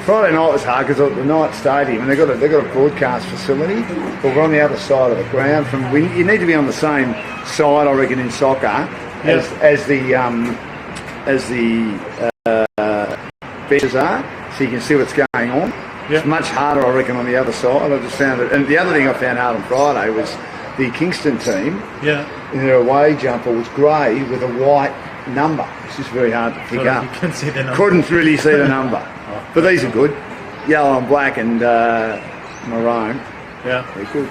Friday night was hard because the night stadium, and they've got a broadcast facility, but we're on the other side of the ground. You need to be on the same side, I reckon, in soccer as the benches are, so you can see what's going on. Yep. It's much harder, I reckon, on the other side. I just found it, and the other thing I found hard on Friday was the Kingston team. Yeah. In their away jumper was grey with a white number. It's just very hard to pick up. You couldn't see the number. Couldn't really see the number. But these are good. Yellow and black and maroon. Yeah. They're good.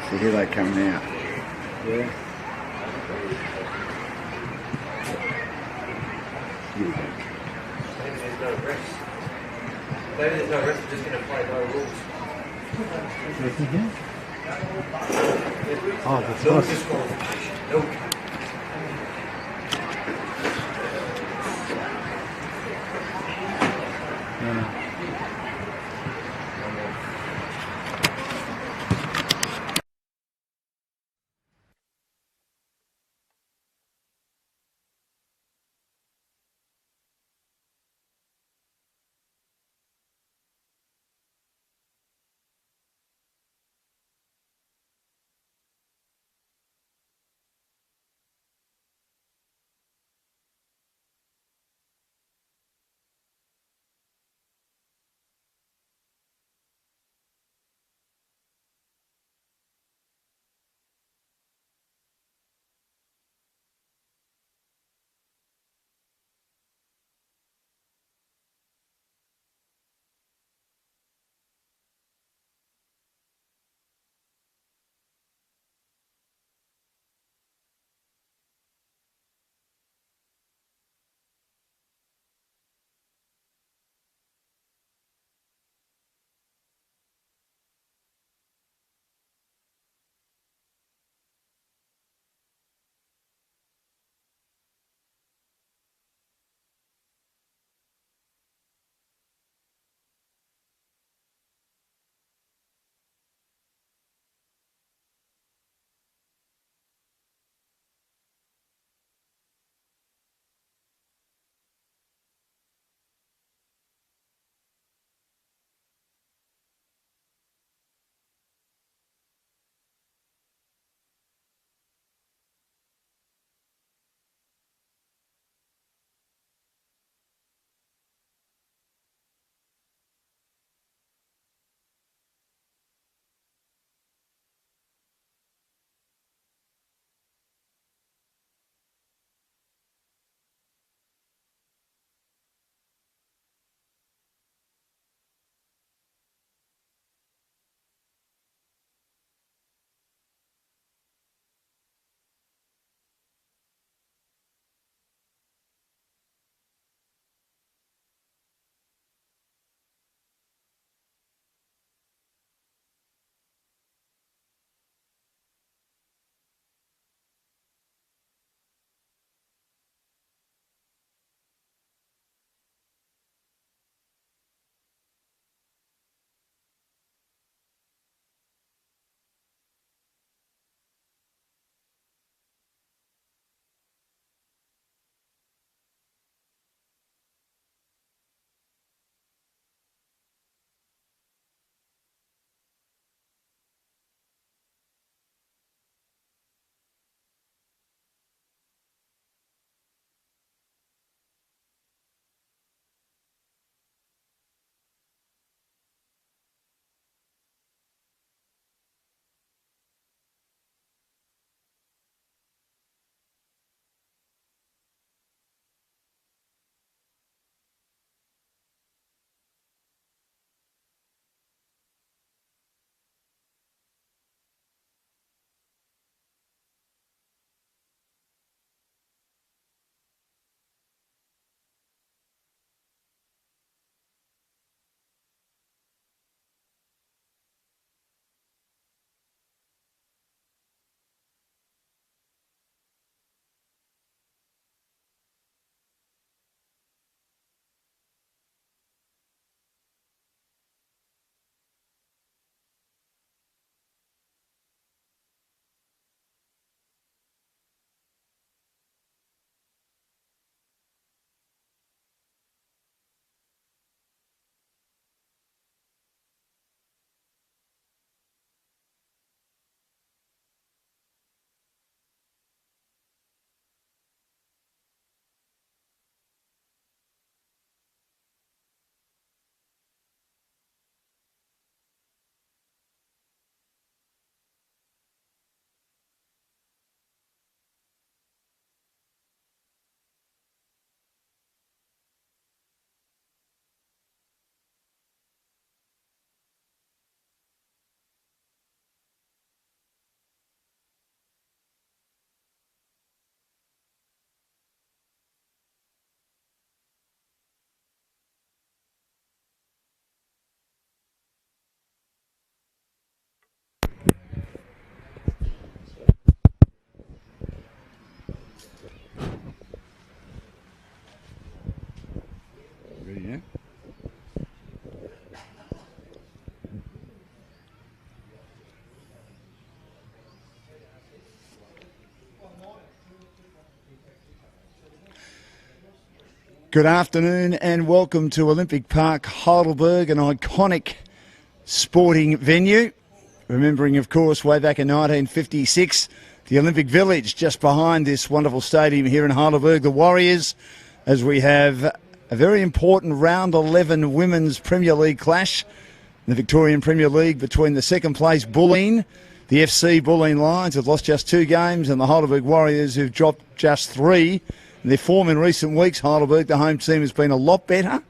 So here they come now. Yeah. Maybe there's no rest. Maybe there's no rest, we're just going to play no rules. Oh, that's No nice. disqualification. No. Good afternoon and welcome to Olympic Park, Heidelberg, an iconic sporting venue. Remembering, of course, way back in 1956, the Olympic Village just behind this wonderful stadium here in Heidelberg. The Warriors, as we have a very important round 11 Women's Premier League clash in the Victorian Premier League between the second place Bulleen, the FC Bulleen Lions have lost just 2 games, and the Heidelberg Warriors who've dropped just 3. Their form in recent weeks, Heidelberg, the home team, has been a lot better,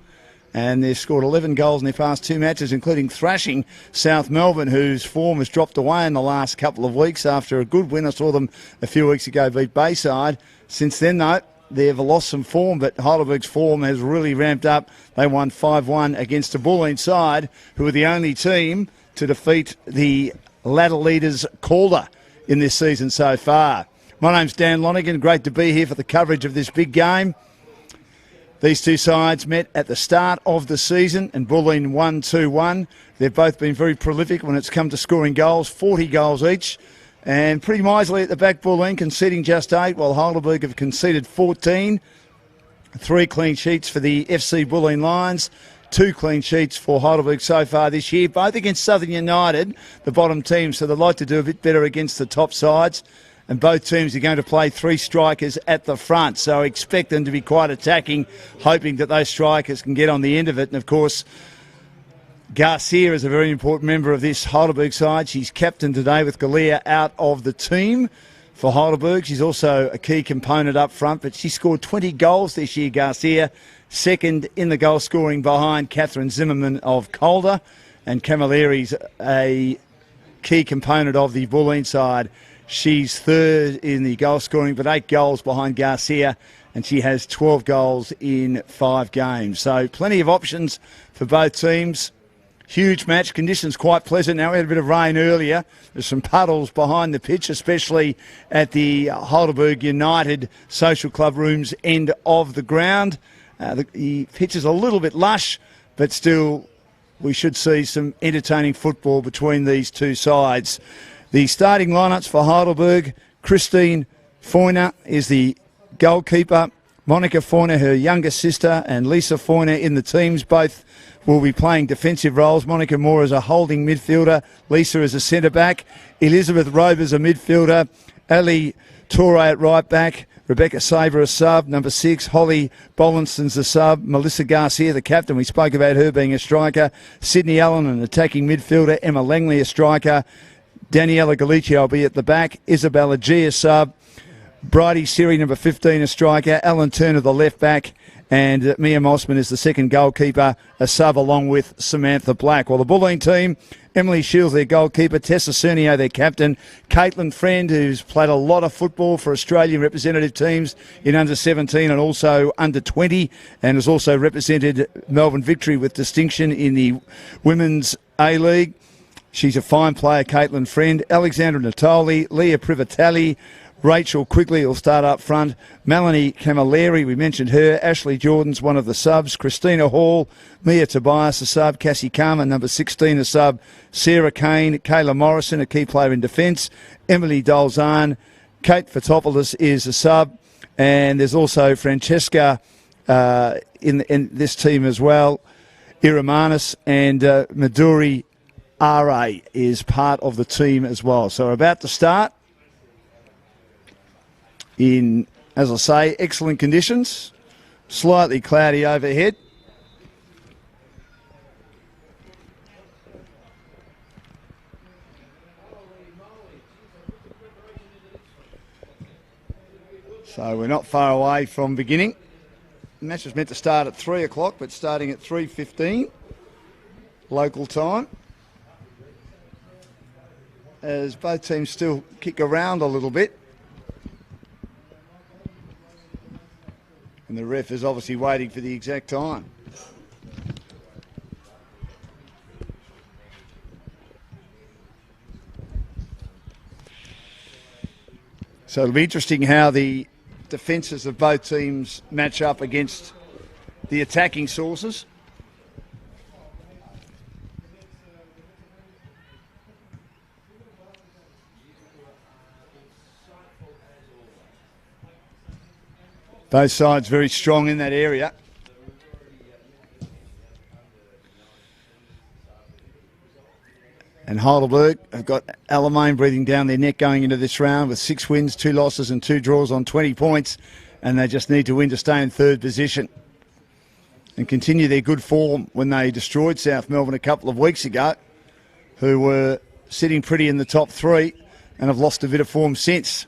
and they've scored 11 goals in their past 2 matches, including thrashing South Melbourne, whose form has dropped away in the last couple of weeks after a good win. I saw them a few weeks ago beat Bayside. Since then, though, they've lost some form, but Heidelberg's form has really ramped up. They won 5-1 against the Bulleen side, who are the only team to defeat the ladder leaders Calder in this season so far. My name's Dan Lonergan. Great to be here for the coverage of this big game. These two sides met at the start of the season and Bulleen won 2-1. They've both been very prolific when it's come to scoring goals, 40 goals each. And pretty miserly at the back, Bulleen conceding just 8, while Heidelberg have conceded 14. 3 clean sheets for the FC Bulleen Lions. 2 clean sheets for Heidelberg so far this year, both against Southern United, the bottom team, so they'd like to do a bit better against the top sides. And both teams are going to play 3 strikers at the front, so expect them to be quite attacking, hoping that those strikers can get on the end of it. And of course, Garcia is a very important member of this Heidelberg side. She's captain today with Galea out of the team for Heidelberg. She's also a key component up front, but she scored 20 goals this year, Garcia, second in the goal scoring behind Catherine Zimmerman of Calder. And Camilleri's a key component of the Bulleen side. She's third in the goal scoring, but 8 goals behind Garcia, and she has 12 goals in 5 games. So plenty of options for both teams. Huge match, conditions quite pleasant. Now we had a bit of rain earlier. There's some puddles behind the pitch, especially at the Heidelberg United Social Club rooms end of the ground. The pitch is a little bit lush, but still we should see some entertaining football between these two sides. The starting lineups for Heidelberg: Christine Foyner is the goalkeeper, Monica Foyner, her younger sister, and Lisa Foyner in the teams. Both will be playing defensive roles. Monica Moore is a holding midfielder, Lisa is a centre-back, Elizabeth Rover's a midfielder, Ali Torre at right-back, Rebecca Saver a sub, number 6, Holly Bollinson's a sub, Melissa Garcia, the captain, we spoke about her being a striker, Sydney Allen an attacking midfielder, Emma Langley a striker, Daniela Galicia will be at the back, Isabella G a sub, Bridie Siri, number 15, a striker, Alan Turner, the left back, and Mia Mossman is the second goalkeeper, a sub along with Samantha Black. While the Bulleen team, Emily Shields, their goalkeeper, Tessa Cernio, their captain, Caitlin Friend, who's played a lot of football for Australian representative teams in under 17 and also under 20, and has also represented Melbourne Victory with distinction in the Women's A-League. She's a fine player, Caitlin Friend. Alexandra Natoli, Leah Privatelli, Rachel Quigley will start up front. Melanie Camilleri, we mentioned her. Ashley Jordan's one of the subs. Christina Hall, Mia Tobias a sub. Cassie Carmen, number 16, a sub. Sarah Kane, Kayla Morrison, a key player in defence. Emily Dolzan, Kate Fotopoulos is a sub. And there's also Francesca in this team as well. Iramanis and Maduri RA is part of the team as well. So we're about to start in, as I say, excellent conditions. Slightly cloudy overhead. So we're not far away from beginning. The match was meant to start at 3 o'clock, but starting at 3:15 local time, as both teams still kick around a little bit. And the ref is obviously waiting for the exact time. So it'll be interesting how the defences of both teams match up against the attacking sources. Both sides very strong in that area. And Heidelberg have got Alamein breathing down their neck going into this round with 6 wins, 2 losses and 2 draws on 20 points. And they just need to win to stay in third position and continue their good form when they destroyed South Melbourne a couple of weeks ago, who were sitting pretty in the top 3 and have lost a bit of form since.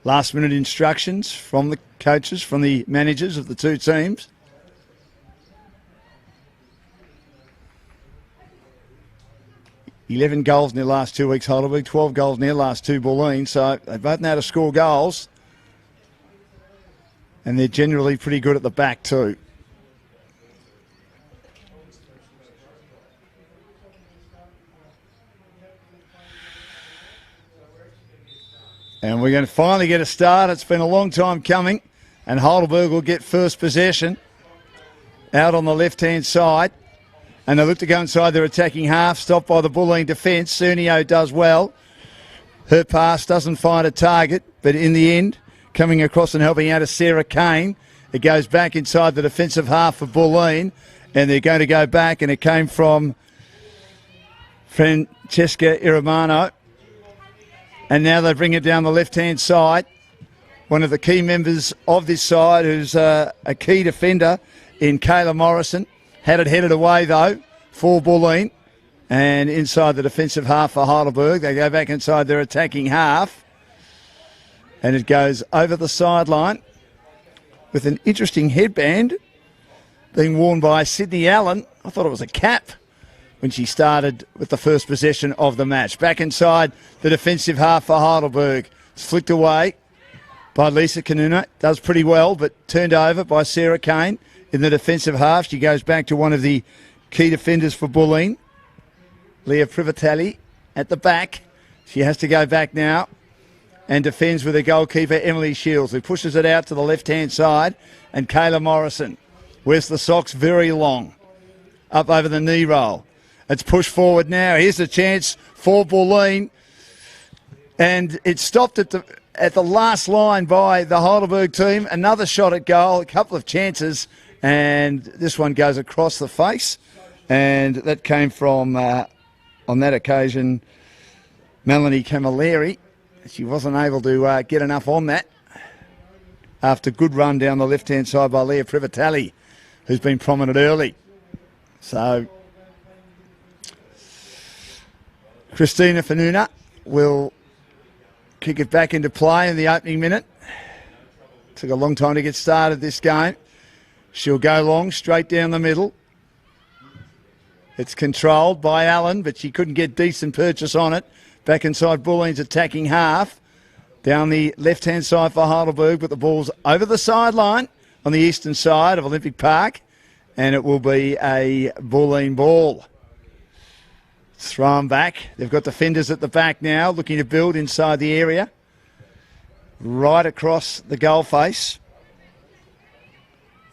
Last minute instructions from the coaches, from the managers of the two teams. $11 goals in their last 2 weeks, Heidelberg. 12 goals in their last 2, Bulleen. So they both know how to score goals. And they're generally pretty good at the back too. And we're going to finally get a start. It's been a long time coming. And Heidelberg will get first possession out on the left-hand side. And they look to go inside their attacking half, stopped by the Bulleen defence. Cernio does well. Her pass doesn't find a target, but in the end, coming across and helping out is Sarah Kane. It goes back inside the defensive half of Bulleen, and they're going to go back, and it came from Francesca Irimano. And now they bring it down the left-hand side. One of the key members of this side, who's a key defender in Kayla Morrison, had it headed away, though, for Bulleen. And inside the defensive half for Heidelberg. They go back inside their attacking half. And it goes over the sideline with an interesting headband being worn by Sydney Allen. I thought it was a cap when she started with the first possession of the match. Back inside the defensive half for Heidelberg. It's flicked away by Lisa Kanuna. Does pretty well, but turned over by Sarah Kane in the defensive half. She goes back to one of the key defenders for Bulleen, Leah Privatelli, at the back. She has to go back now and defends with her goalkeeper, Emily Shields, who pushes it out to the left-hand side. And Kayla Morrison wears the socks very long, up over the knee roll. It's pushed forward now. Here's a chance for Bulleen. And it's stopped at the last line by the Heidelberg team. Another shot at goal, a couple of chances. And this one goes across the face. And that came from, on that occasion, Melanie Camilleri. She wasn't able to get enough on that after good run down the left-hand side by Leah Privatelli, who's been prominent early. So Christina Fanuna will kick it back into play in the opening minute. Took a long time to get started this game. She'll go long, straight down the middle. It's controlled by Allen, but she couldn't get decent purchase on it. Back inside Bulleen's attacking half. Down the left-hand side for Heidelberg, but the ball's over the sideline on the eastern side of Olympic Park. And it will be a Bulleen ball. It's thrown back. They've got defenders at the back now, looking to build inside the area. Right across the goal face.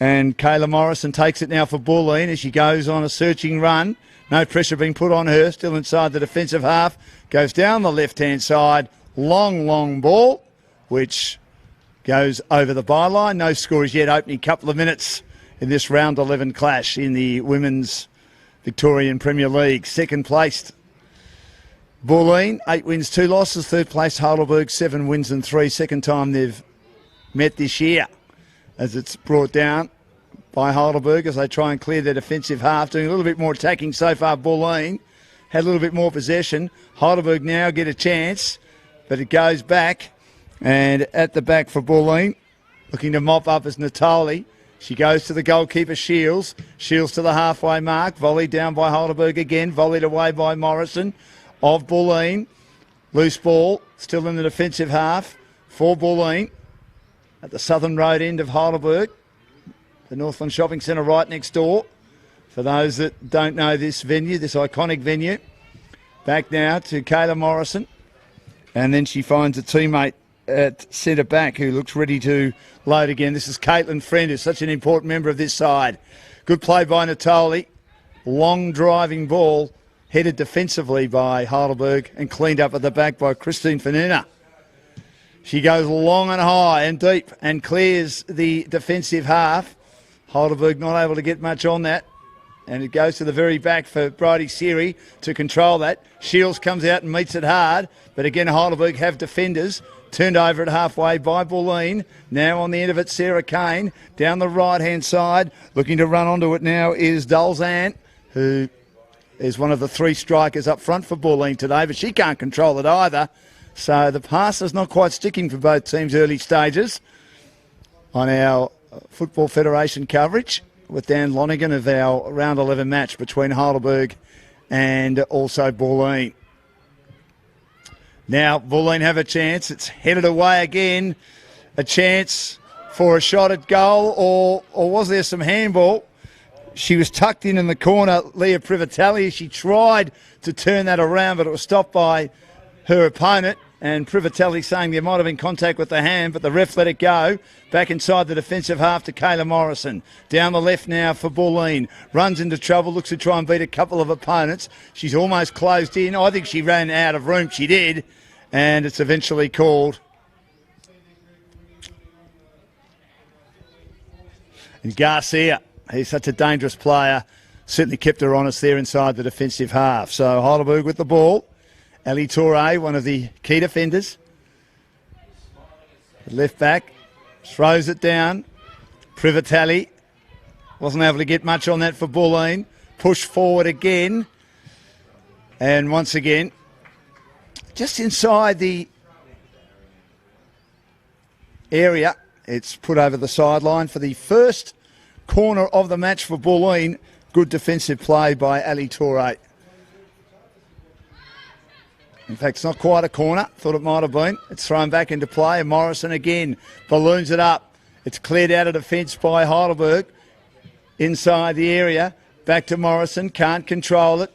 And Kayla Morrison takes it now for Bulleen as she goes on a searching run. No pressure being put on her. Still inside the defensive half. Goes down the left-hand side. Long ball, which goes over the byline. No score is yet. Opening couple of minutes in this round 11 clash in the Women's Victorian Premier League. Second placed Bulleen, 8 wins, 2 losses. Third place Heidelberg, 7 wins and 3. Second time they've met this year, as it's brought down by Heidelberg as they try and clear their defensive half. Doing a little bit more attacking so far. Bulleen had a little bit more possession. Heidelberg now get a chance, but it goes back. And at the back for Bulleen, looking to mop up is Natali. She goes to the goalkeeper, Shields. Shields to the halfway mark. Volleyed down by Heidelberg again. Volleyed away by Morrison of Bulleen. Loose ball, still in the defensive half for Bulleen. At the southern road end of Heidelberg. The Northland Shopping Centre right next door. For those that don't know this venue, this iconic venue. Back now to Kayla Morrison. And then she finds a teammate at centre back who looks ready to load again. This is Caitlin Friend, who's such an important member of this side. Good play by Natali. Long driving ball headed defensively by Heidelberg and cleaned up at the back by Christine Fanuna. She goes long and high and deep and clears the defensive half. Heidelberg not able to get much on that. And it goes to the very back for Bridie Seary to control that. Shields comes out and meets it hard. But again, Heidelberg have defenders. Turned over at halfway by Bulleen. Now on the end of it, Sarah Kane. Down the right-hand side. Looking to run onto it now is Dolzan, who is one of the three strikers up front for Bulleen today. But she can't control it either. So the pass is not quite sticking for both teams early stages. On our Football Federation coverage with Dan Lonigan of our round 11 match between Heidelberg and also Bulleen. Now Bulleen have a chance. It's headed away again. A chance for a shot at goal, or was there some handball? She was tucked in the corner, Leah Privatelli. She tried to turn that around, but it was stopped by her opponent. And Privatelli saying there might have been contact with the hand, but the ref let it go. Back inside the defensive half to Kayla Morrison. Down the left now for Bulleen. Runs into trouble, looks to try and beat a couple of opponents. She's almost closed in. I think she ran out of room. She did. And it's eventually called. And Garcia, he's such a dangerous player. Certainly kept her honest there inside the defensive half. So Heidelberg with the ball. Ali Torre, one of the key defenders. Left back, throws it down. Privatelli wasn't able to get much on that for Bulleen. Push forward again. And once again, just inside the area, it's put over the sideline for the first corner of the match for Bulleen. Good defensive play by Ali Torre. In fact, it's not quite a corner. Thought it might have been. It's thrown back into play. And Morrison again balloons it up. It's cleared out of defence by Heidelberg. Inside the area. Back to Morrison. Can't control it.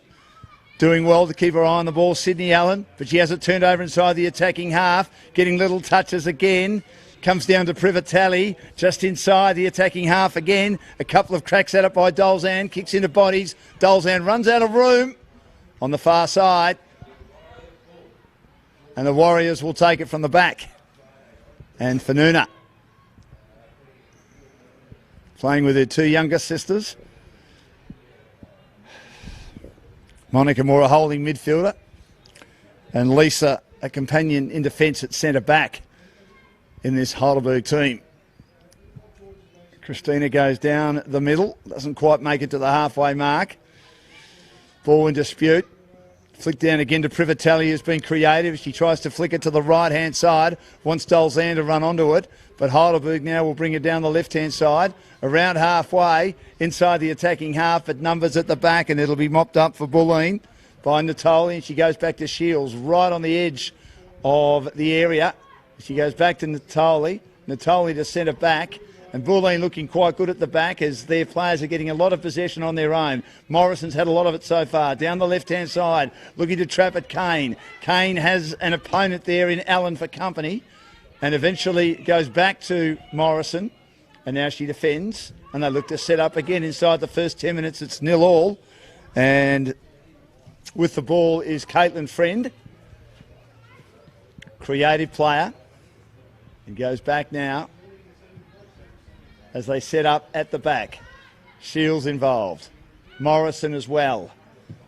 Doing well to keep her eye on the ball, Sydney Allen. But she has it turned over inside the attacking half. Getting little touches again. Comes down to Privatelli. Just inside the attacking half again. A couple of cracks at it by Dolzan. Kicks into bodies. Dolzan runs out of room on the far side. And the Warriors will take it from the back. And Fanuna playing with her two younger sisters. Monica Moore, a holding midfielder. And Lisa, a companion in defence at centre back in this Heidelberg team. Christina goes down the middle. Doesn't quite make it to the halfway mark. Ball in dispute. Flick down again to Privatelli, who's been creative. She tries to flick it to the right-hand side. Wants Dolzan to run onto it. But Heidelberg now will bring it down the left-hand side. Around halfway, inside the attacking half, but numbers at the back, and it'll be mopped up for Bulleen by Natoli. And she goes back to Shields, right on the edge of the area. She goes back to Natoli. Natoli to centre back. And Bulleen looking quite good at the back as their players are getting a lot of possession on their own. Morrison's had a lot of it so far. Down the left-hand side, looking to trap at Kane. Kane has an opponent there in Allen for company. And eventually goes back to Morrison. And now she defends. And they look to set up again inside the first 10 minutes. It's 0-0. And with the ball is Caitlin Friend. Creative player. And goes back now as they set up at the back. Shields involved. Morrison as well.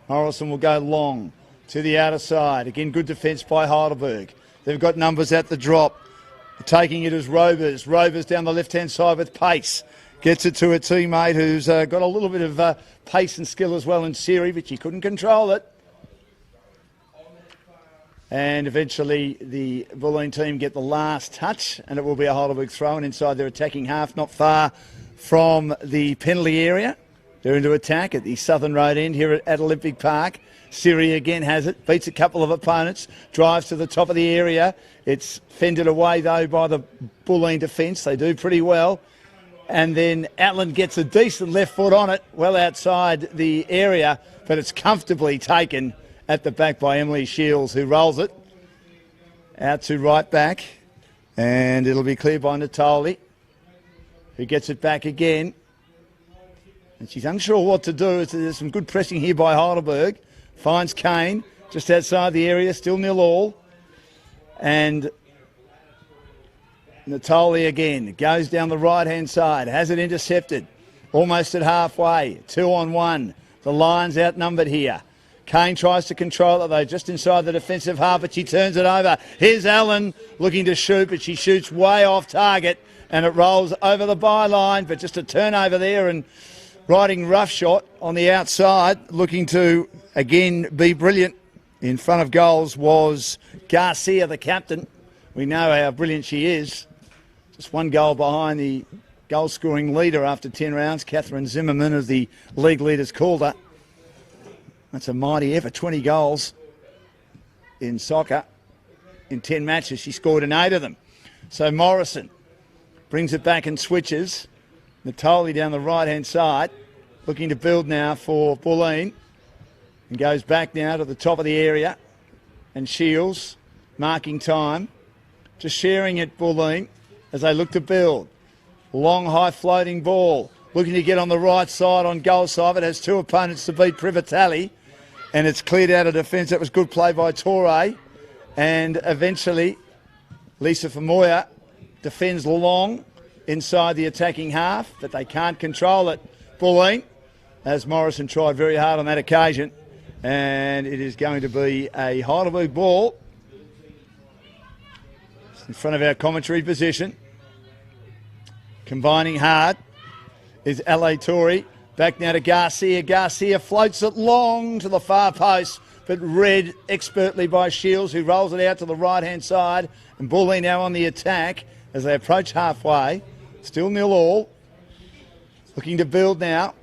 Morrison will go long to the outer side. Again, good defence by Heidelberg. They've got numbers at the drop. Taking it as Rovers. Rovers down the left-hand side with pace. Gets it to a teammate who's got a little bit of pace and skill as well in Siri, but she couldn't control it. And eventually the Bulleen team get the last touch, and it will be a Heidelberg throw-in inside their attacking half, not far from the penalty area. They're into attack at the southern road end here at Olympic Park. Siri again has it, beats a couple of opponents, drives to the top of the area. It's fended away, though, by the Bulleen defence. They do pretty well. And then Allen gets a decent left foot on it, well outside the area, but it's comfortably taken at the back by Emily Shields, who rolls it out to right back. And it'll be cleared by Natoli, who gets it back again. And she's unsure what to do. There's some good pressing here by Heidelberg. Finds Kane just outside the area, still 0-0. And Natoli again, goes down the right-hand side, has it intercepted, almost at halfway, 2-on-1. The Lions outnumbered here. Kane tries to control it though, just inside the defensive half, but she turns it over. Here's Allen looking to shoot, but she shoots way off target, and it rolls over the byline, but just a turnover there, and riding roughshod on the outside, looking to again be brilliant. In front of goals was Garcia, the captain. We know how brilliant she is. Just one goal behind the goal-scoring leader after 10 rounds, Catherine Zimmerman, as the league leaders called her. That's a mighty effort, 20 goals in soccer. In 10 matches, she scored in 8 of them. So Morrison brings it back and switches. Natoli down the right-hand side, looking to build now for Bulleen. And goes back now to the top of the area. And Shields, marking time. Just sharing it, Bulleen, as they look to build. Long, high floating ball. Looking to get on the right side on goal side. It has 2 opponents to beat Privatali. And it's cleared out of defence. That was good play by Torre. And eventually, Lisa Famoya defends long inside the attacking half, but they can't control it. Bulleen, as Morrison tried very hard on that occasion. And it is going to be a Heidelberg ball. In front of our commentary position. Combining hard is LA Torre. Back now to Garcia. Garcia floats it long to the far post, but read expertly by Shields, who rolls it out to the right-hand side. And Bulleen now on the attack as they approach halfway. Still 0-0. Looking to build now.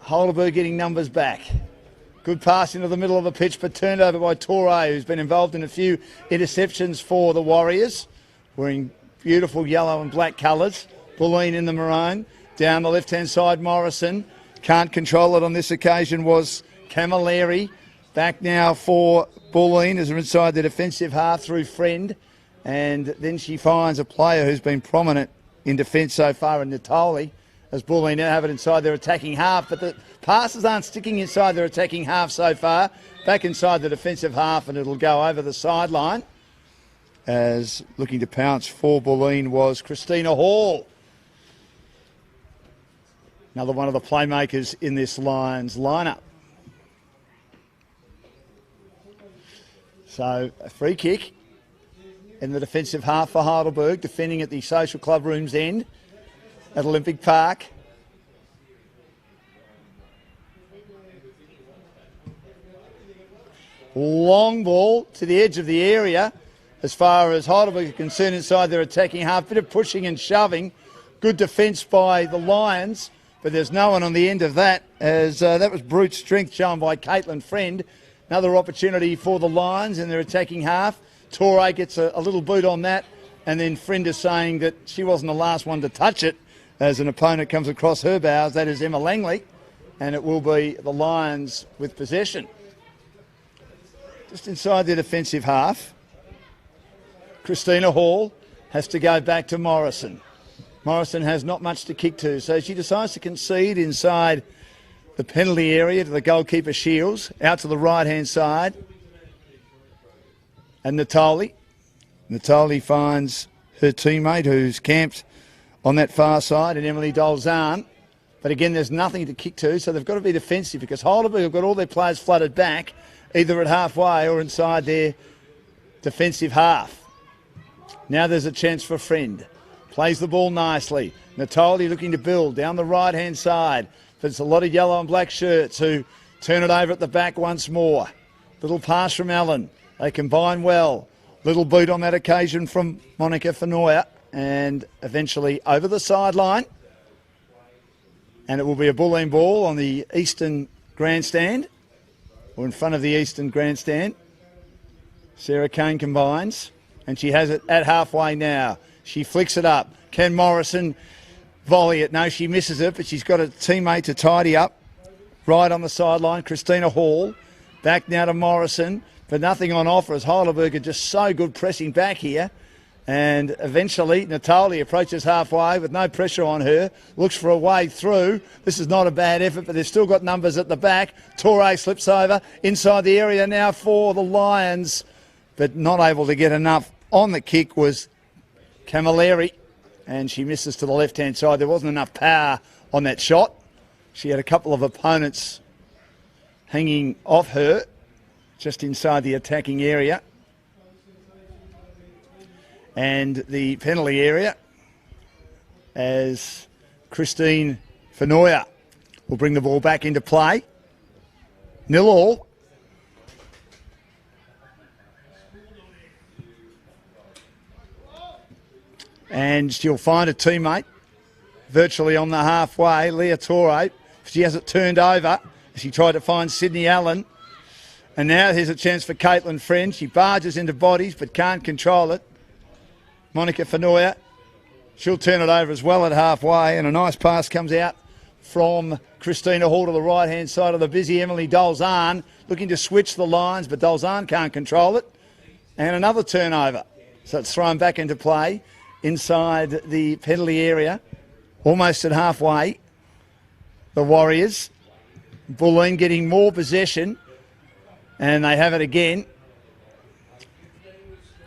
Heidelberg getting numbers back. Good pass into the middle of the pitch, but turned over by Torre, who's been involved in a few interceptions for the Warriors. Wearing beautiful yellow and black colours. Bulleen in the maroon. Down the left-hand side, Morrison. Can't control it on this occasion was Camilleri. Back now for Bulleen as they're inside the defensive half through Friend. And then she finds a player who's been prominent in defence so far in Natoli, as Bulleen now have it inside their attacking half. But the passes aren't sticking inside their attacking half so far. Back inside the defensive half, and it'll go over the sideline. As looking to pounce for Bulleen was Christina Hall. Another one of the playmakers in this Lions lineup. So a free kick in the defensive half for Heidelberg, defending at the Social Club Room's end at Olympic Park. Long ball to the edge of the area. As far as Heidelberg are concerned inside their attacking half, bit of pushing and shoving. Good defence by the Lions, but there's no one on the end of that, as that was brute strength shown by Caitlin Friend. Another opportunity for the Lions in their attacking half. Torre gets a little boot on that, and then Friend is saying that she wasn't the last one to touch it, as an opponent comes across her bows. That is Emma Langley, and it will be the Lions with possession. Just inside their defensive half. Christina Hall has to go back to Morrison. Morrison has not much to kick to, so she decides to concede inside the penalty area to the goalkeeper Shields, out to the right-hand side. And Natoli. Natoli finds her teammate who's camped on that far side, and Emily Dolzan. But again, there's nothing to kick to, so they've got to be defensive, because Heidelberg have got all their players flooded back, either at halfway or inside their defensive half. Now there's a chance for Friend. Plays the ball nicely. Natoli looking to build down the right-hand side. But it's a lot of yellow and black shirts who turn it over at the back once more. Little pass from Allen. They combine well. Little boot on that occasion from Monica Fenoya. And eventually over the sideline. And it will be a Bulleen ball on the eastern grandstand, or in front of the eastern grandstand. Sarah Kane combines. And she has it at halfway now. She flicks it up. Can Morrison volley it? No, she misses it, but she's got a teammate to tidy up. Right on the sideline, Christina Hall. Back now to Morrison, but nothing on offer, as Heidelberg are just so good pressing back here. And eventually, Natoli approaches halfway with no pressure on her. Looks for a way through. This is not a bad effort, but they've still got numbers at the back. Torre slips over inside the area now for the Lions, but not able to get enough on the kick was Camilleri. and she misses to the left-hand side. There wasn't enough power on that shot. She had a couple of opponents hanging off her just inside the attacking area. And the penalty area as Christine Fenoya will bring the ball back into play. 0-0. And she'll find a teammate virtually on the halfway, Leah Torre. She has it turned over. She tried to find Sydney Allen. And now here's a chance for Caitlin Friend. She barges into bodies but can't control it. Monica Fenoya, she'll turn it over as well at halfway, and a nice pass comes out from Christina Hall to the right-hand side of the busy Emily Dolzahn, looking to switch the lines, but Dolzahn can't control it. And another turnover. So it's thrown back into play inside the penalty area, almost at halfway. The Warriors, Bulleen getting more possession, and they have it again.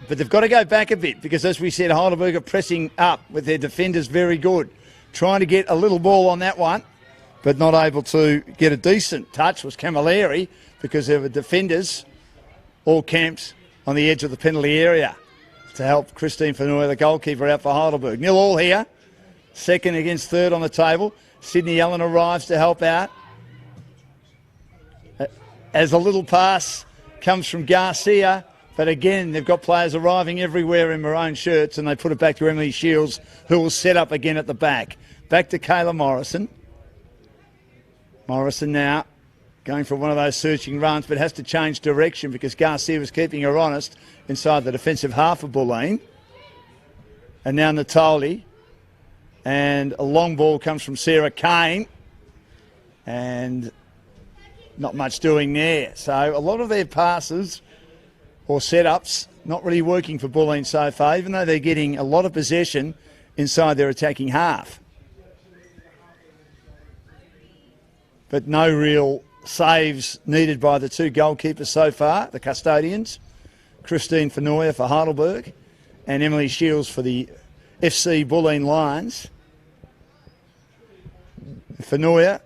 But they've got to go back a bit because, as we said, Heidelberg are pressing up with their defenders very good. Trying to get a little ball on that one, but not able to get a decent touch was Camilleri because there were defenders all camped on the edge of the penalty area to help Christine Fenoya, the goalkeeper, out for Heidelberg. 0-0 here. Second against third on the table. Sydney Allen arrives to help out. As a little pass comes from Garcia. But again, they've got players arriving everywhere in maroon shirts, and they put it back to Emily Shields, who will set up again at the back. Back to Kayla Morrison. Morrison now going for one of those searching runs, but has to change direction because Garcia was keeping her honest inside the defensive half of Bulleen. And now Natoli. And a long ball comes from Sarah Kane. And not much doing there. So a lot of their passes or setups not really working for Bulleen so far, even though they're getting a lot of possession inside their attacking half. But no real saves needed by the two goalkeepers so far, the custodians. Christine Fenoya for Heidelberg and Emily Shields for the FC Bulleen Lions. Fenoya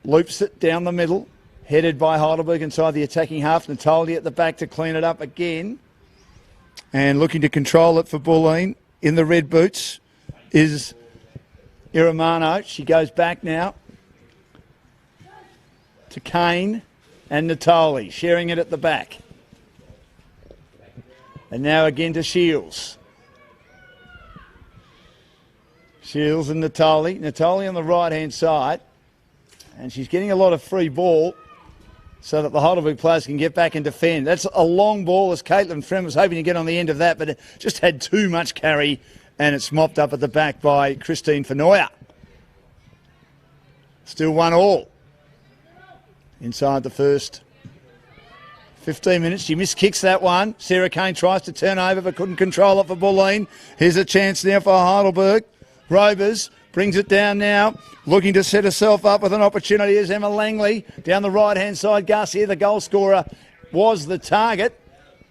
loops it down the middle. Headed by Heidelberg inside the attacking half. Natoli at the back to clean it up again. And looking to control it for Bulleen in the red boots is Iramano. She goes back now to Kane and Natoli, sharing it at the back. And now again to Shields. Shields and Natoli. Natoli on the right-hand side. And she's getting a lot of free ball so that the Heidelberg players can get back and defend. That's a long ball, as Caitlin Friend was hoping to get on the end of that, but it just had too much carry, and it's mopped up at the back by Christine Fenoya. Still 1-1 inside the first 15 minutes. She miskicks that one. Sarah Kane tries to turn over but couldn't control it for Bulleen. Here's a chance now for Heidelberg. Rovers brings it down now, looking to set herself up with an opportunity. Is Emma Langley down the right-hand side. Garcia, the goal scorer, was the target,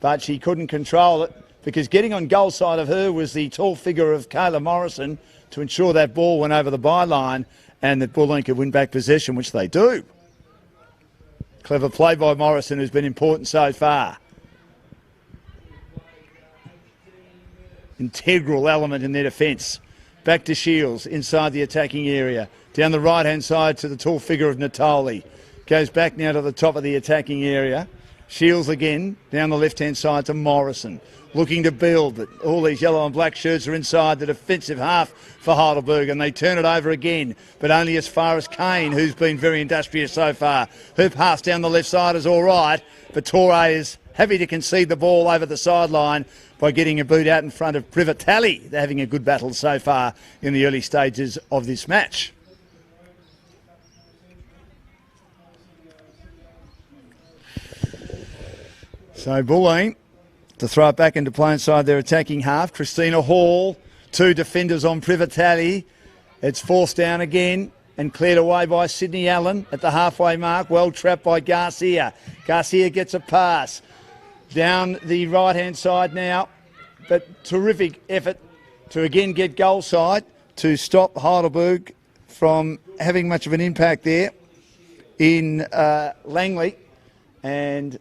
but she couldn't control it because getting on goal side of her was the tall figure of Kayla Morrison to ensure that ball went over the byline and that Bulleen could win back possession, which they do. Clever play by Morrison, who's been important so far. Integral element in their defence. Back to Shields inside the attacking area. Down the right-hand side to the tall figure of Natoli. Goes back now to the top of the attacking area. Shields again down the left-hand side to Morrison. Looking to build, but all these yellow and black shirts are inside the defensive half for Heidelberg, and they turn it over again, but only as far as Kane, who's been very industrious so far. Her pass down the left side is all right, but Torre is happy to concede the ball over the sideline by getting a boot out in front of Privatelli. They're having a good battle so far in the early stages of this match. So Bulleen to throw it back into play inside their attacking half. Christina Hall, two defenders on Privatelli. It's forced down again and cleared away by Sydney Allen at the halfway mark. Well trapped by Garcia. Garcia gets a pass. Down the right-hand side now, but terrific effort to again get goal side to stop Heidelberg from having much of an impact there in Langley, and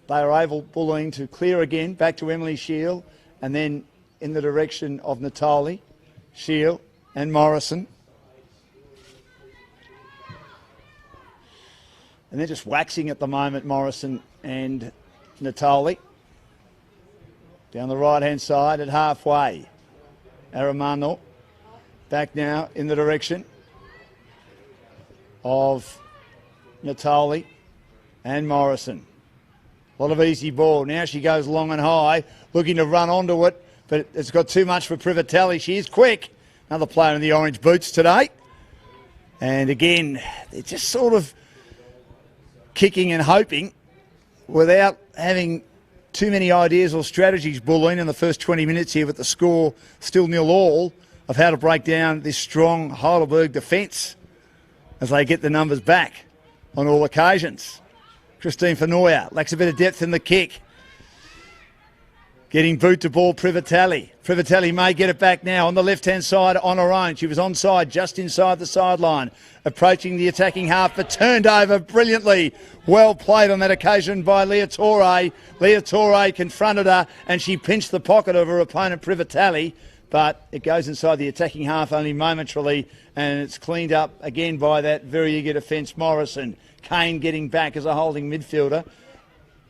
they are able, Bulleen, to clear again back to Emily Shield, and then in the direction of Natali, Shield and Morrison. And they're just waxing at the moment, Morrison and Natali. Down the right-hand side at halfway. Aramano back now in the direction of Natali and Morrison. A lot of easy ball. Now she goes long and high, looking to run onto it, but it's got too much for Privatelli. She is quick. Another player in the orange boots today. And again, they're just sort of kicking and hoping without having too many ideas or strategies, Bulleen, in the first 20 minutes here with the score still 0-0, of how to break down this strong Heidelberg defence as they get the numbers back on all occasions. Christine Fenoya lacks a bit of depth in the kick. Getting boot to ball, Privatelli. Privatelli may get it back now on the left-hand side on her own. She was onside, just inside the sideline, approaching the attacking half, but turned over brilliantly. Well played on that occasion by Leah Torre. Leah Torre confronted her, and she pinched the pocket of her opponent, Privatelli, but it goes inside the attacking half only momentarily, and it's cleaned up again by that very eager defence, Morrison. Kane getting back as a holding midfielder.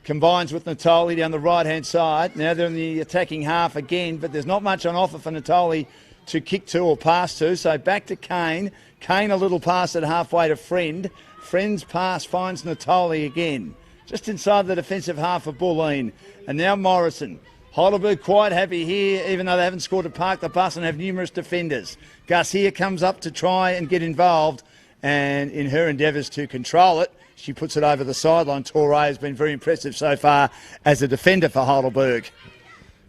Combines with Natali down the right-hand side. Now they're in the attacking half again, but there's not much on offer for Natali to kick to or pass to. So back to Kane. Kane a little pass at halfway to Friend. Friend's pass finds Natali again, just inside the defensive half of Bulleen. And now Morrison. Heidelberg quite happy here, even though they haven't scored to park the bus and have numerous defenders. Garcia comes up to try and get involved, and in her endeavours to control it, she puts it over the sideline. Torre has been very impressive so far as a defender for Heidelberg.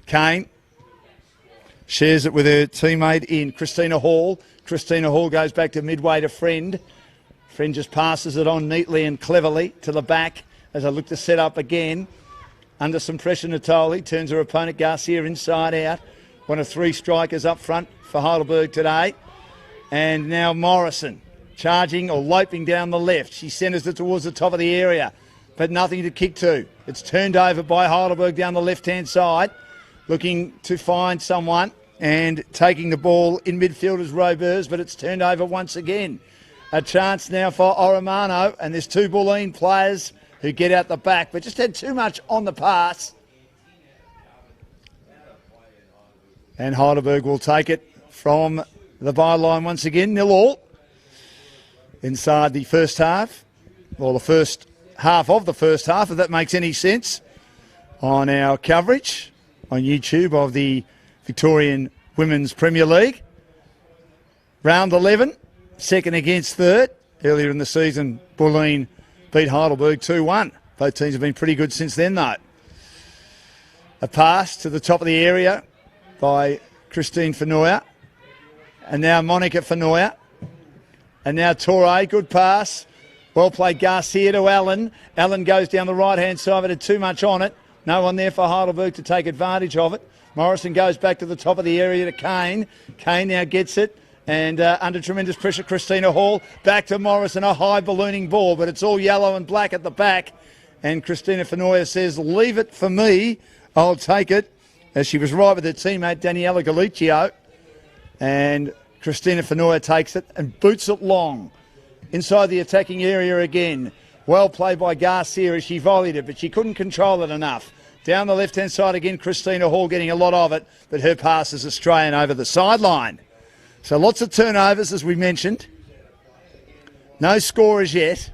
Kane shares it with her teammate in Christina Hall. Christina Hall goes back to midway to Friend. Friend just passes it on neatly and cleverly to the back as I look to set up again. Under some pressure, Natali turns her opponent Garcia inside out. One of three strikers up front for Heidelberg today. And now Morrison. Charging or loping down the left. She centres it towards the top of the area, but nothing to kick to. It's turned over by Heidelberg down the left-hand side, looking to find someone and taking the ball in midfield as Robers, but it's turned over once again. A chance now for Oromano, and there's two Bulleen players who get out the back, but just had too much on the pass. And Heidelberg will take it from the byline once again, 0-0. Inside the first half, or the first half of the first half, if that makes any sense, on our coverage on YouTube of the Victorian Women's Premier League. Round 11, second against third. Earlier in the season, Bulleen beat Heidelberg 2-1. Both teams have been pretty good since then, though. A pass to the top of the area by Christine Fenoya. And now Monica Fenoya. And now Torre, good pass. Well played Garcia to Allen. Allen goes down the right-hand side, but had too much on it. No one there for Heidelberg to take advantage of it. Morrison goes back to the top of the area to Kane. Kane now gets it. And under tremendous pressure, Christina Hall. Back to Morrison, a high ballooning ball, but it's all yellow and black at the back. And Christina Fenoya says, leave it for me. I'll take it. As she was right with her teammate, Daniela Galicchio. And Christina Fenoya takes it and boots it long. Inside the attacking area again. Well played by Garcia as she volleyed it, but she couldn't control it enough. Down the left-hand side again, Christina Hall getting a lot of it, but her pass is Australian over the sideline. So lots of turnovers, as we mentioned. No scorers yet,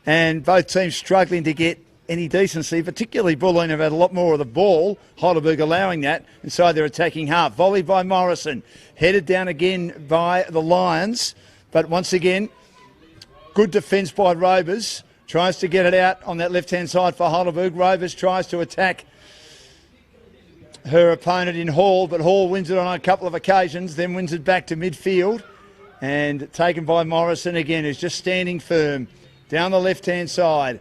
and both teams struggling to get any decency, particularly Bulleen have had a lot more of the ball, Heidelberg allowing that inside their attacking half. Volleyed by Morrison, headed down again by the Lions, but once again, good defence by Robers. Tries to get it out on that left-hand side for Heidelberg. Robers tries to attack her opponent in Hall, but Hall wins it on a couple of occasions, then wins it back to midfield, and taken by Morrison again, who's just standing firm down the left-hand side.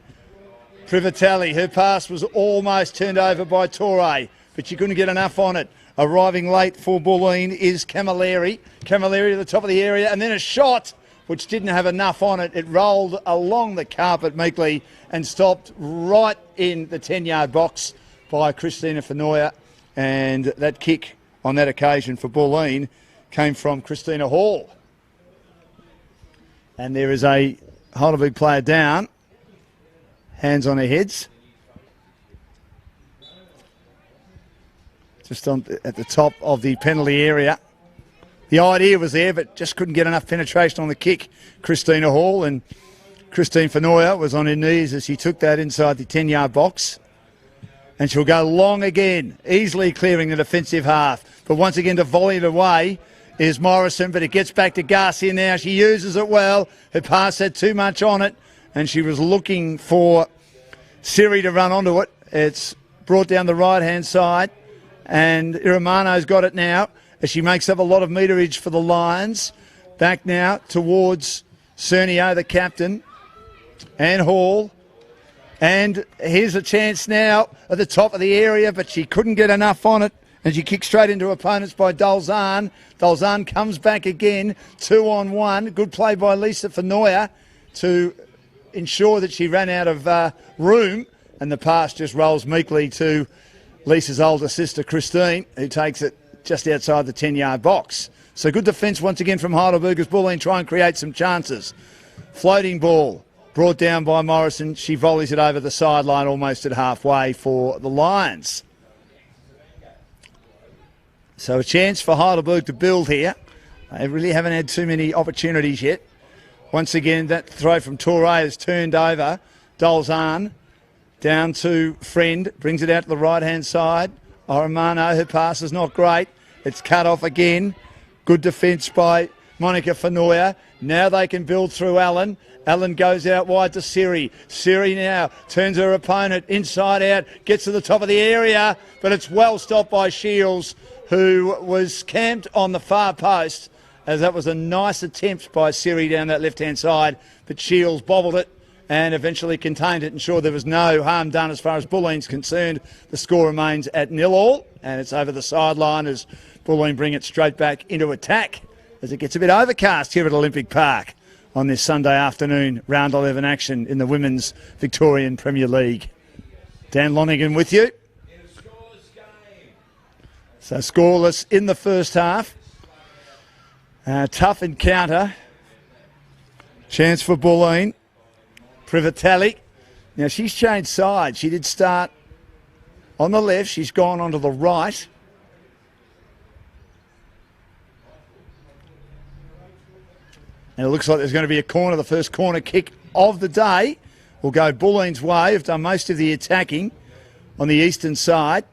Privatelli, her pass was almost turned over by Torre, but she couldn't get enough on it. Arriving late for Bulleen is Camilleri. Camilleri to the top of the area, and then a shot which didn't have enough on it. It rolled along the carpet meekly and stopped right in the 10-yard box by Christina Fenoya. And that kick on that occasion for Bulleen came from Christina Hall. And there is a Heidelberg player down. Hands on their heads. Just at the top of the penalty area. The idea was there, but just couldn't get enough penetration on the kick. Christina Hall, and Christine Fenoya was on her knees as she took that inside the 10-yard box. And she'll go long again, easily clearing the defensive half. But once again, to volley it away is Morrison, but it gets back to Garcia now. She uses it well. Her pass had too much on it, and she was looking for Siri to run onto it. It's brought down the right-hand side, and Irimano's got it now as she makes up a lot of meterage for the Lions. Back now towards Cernio, the captain, and Hall. And here's a chance now at the top of the area, but she couldn't get enough on it. And she kicks straight into opponents by Dolzahn. Dolzahn comes back again, 2-on-1. Good play by Lisa Fenoya to ensure that she ran out of room. And the pass just rolls meekly to Lisa's older sister, Christine, who takes it just outside the 10-yard box. So good defence once again from Heidelberg as Bulleen try and create some chances. Floating ball brought down by Morrison. She volleys it over the sideline almost at halfway for the Lions. So a chance for Heidelberg to build here. They really haven't had too many opportunities yet. Once again, that throw from Torre is turned over. Dolzahn down to Friend, brings it out to the right-hand side. Oramano, her pass is not great. It's cut off again. Good defence by Monica Fenoya. Now they can build through Allen. Allen goes out wide to Siri. Siri now turns her opponent inside out, gets to the top of the area, but it's well stopped by Shields, who was camped on the far post, as that was a nice attempt by Siri down that left-hand side, but Shields bobbled it and eventually contained it, ensured there was no harm done as far as Bulleen's concerned. The score remains at 0-0, and it's over the sideline as Bulleen bring it straight back into attack as it gets a bit overcast here at Olympic Park on this Sunday afternoon round 11 action in the Women's Victorian Premier League. Dan Lonigan with you. So scoreless in the first half. Tough encounter. Chance for Bulleen. Privatelli. Now she's changed sides. She did start on the left. She's gone onto the right. And it looks like there's going to be a corner. The first corner kick of the day will go Bulleen's way. Have done most of the attacking on the eastern side.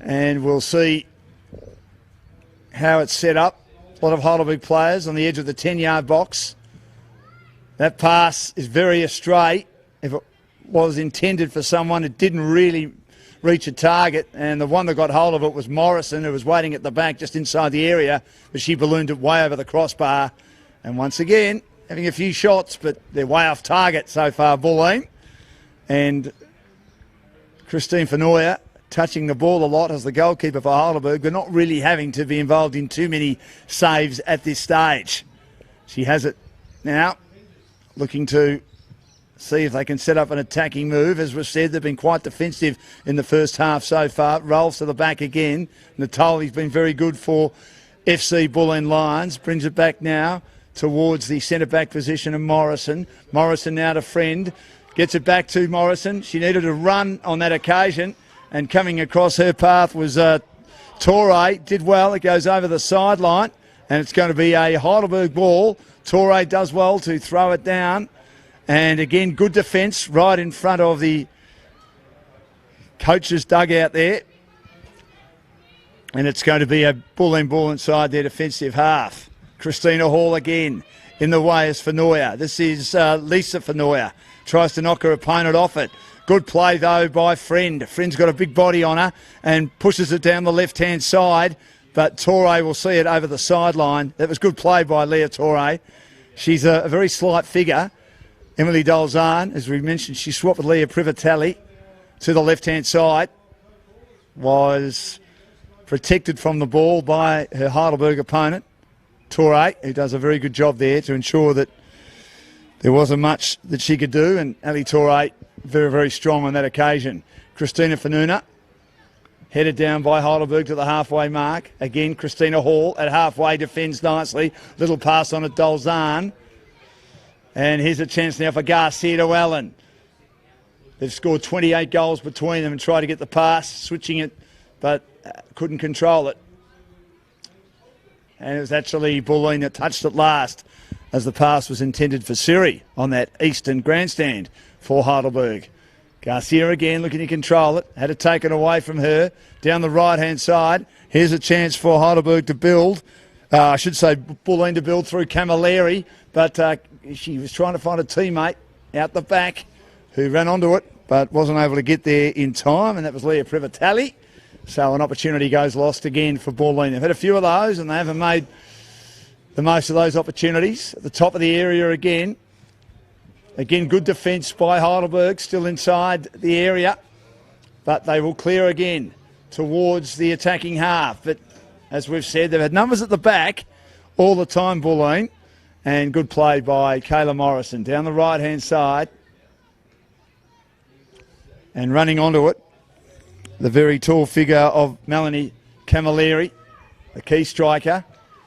And we'll see how it's set up. A lot of Heidelberg players on the edge of the 10-yard box. That pass is very astray. If it was intended for someone, it didn't really reach a target. And the one that got hold of it was Morrison, who was waiting at the back just inside the area, but she ballooned it way over the crossbar. And once again, having a few shots, but they're way off target so far, Bulleen. And Christine Fenoya touching the ball a lot as the goalkeeper for Heidelberg, but not really having to be involved in too many saves at this stage. She has it now, looking to see if they can set up an attacking move. As was said, they've been quite defensive in the first half so far. Rolls to the back again. Natali's been very good for FC Bulleen Lions. Brings it back now towards the centre-back position of Morrison. Morrison now to Friend. Gets it back to Morrison. She needed a run on that occasion. And coming across her path was Torre. Did well. It goes over the sideline. And it's going to be a Heidelberg ball. Torre does well to throw it down. And again, good defence right in front of the coach's dugout there. And it's going to be a Bulleen ball inside their defensive half. Christina Hall again in the way is Fenoya. This is Lisa Fenoya. Tries to knock her opponent off it. Good play, though, by Friend. Friend's got a big body on her and pushes it down the left-hand side, but Torre will see it over the sideline. That was good play by Leah Torre. She's a very slight figure. Emily Dolzahn, as we mentioned, she swapped with Leah Privatelli to the left-hand side. was protected from the ball by her Heidelberg opponent, Torre, who does a very good job there to ensure that there wasn't much that she could do, and Ali Torre very, very strong on that occasion. Christina Fanuna headed down by Heidelberg to the halfway mark. Again, Christina Hall at halfway defends nicely. Little pass on at Dolzan. And here's a chance now for Garcia to Allen. They've scored 28 goals between them and tried to get the pass, switching it, but couldn't control it. And it was actually Bulleen that touched it last, as the pass was intended for Siri on that eastern grandstand for Heidelberg. Garcia again looking to control it. Had it taken away from her down the right-hand side. Here's a chance for Heidelberg to build. I should say Bulleen to build through Camilleri, but she was trying to find a teammate out the back who ran onto it, but wasn't able to get there in time, and that was Leah Privatelli. So an opportunity goes lost again for Bulleen. They've had a few of those, and they haven't made the most of those opportunities. At the top of the area again. Again, good defence by Heidelberg, still inside the area, but they will clear again towards the attacking half. But as we've said, they've had numbers at the back all the time, Bulleen, and good play by Kayla Morrison down the right-hand side. And running onto it, the very tall figure of Melanie Camilleri, the key striker.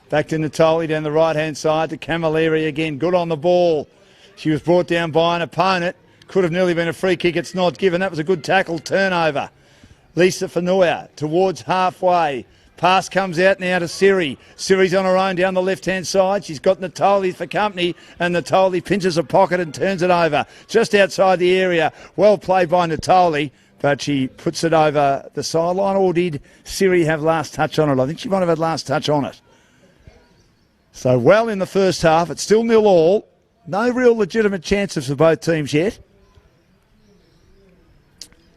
Back to Natali down the right-hand side to Camilleri again. Good on the ball. She was brought down by an opponent. Could have nearly been a free kick. It's not given. That was a good tackle turnover. Lisa Fanuya towards halfway. Pass comes out now to Siri. Siri's on her own down the left-hand side. She's got Natali for company, and Natali pinches a pocket and turns it over just outside the area. Well played by Natali, but she puts it over the sideline. Or did Siri have last touch on it? I think she might have had last touch on it. So well in the first half. It's still 0-0. No real legitimate chances for both teams yet.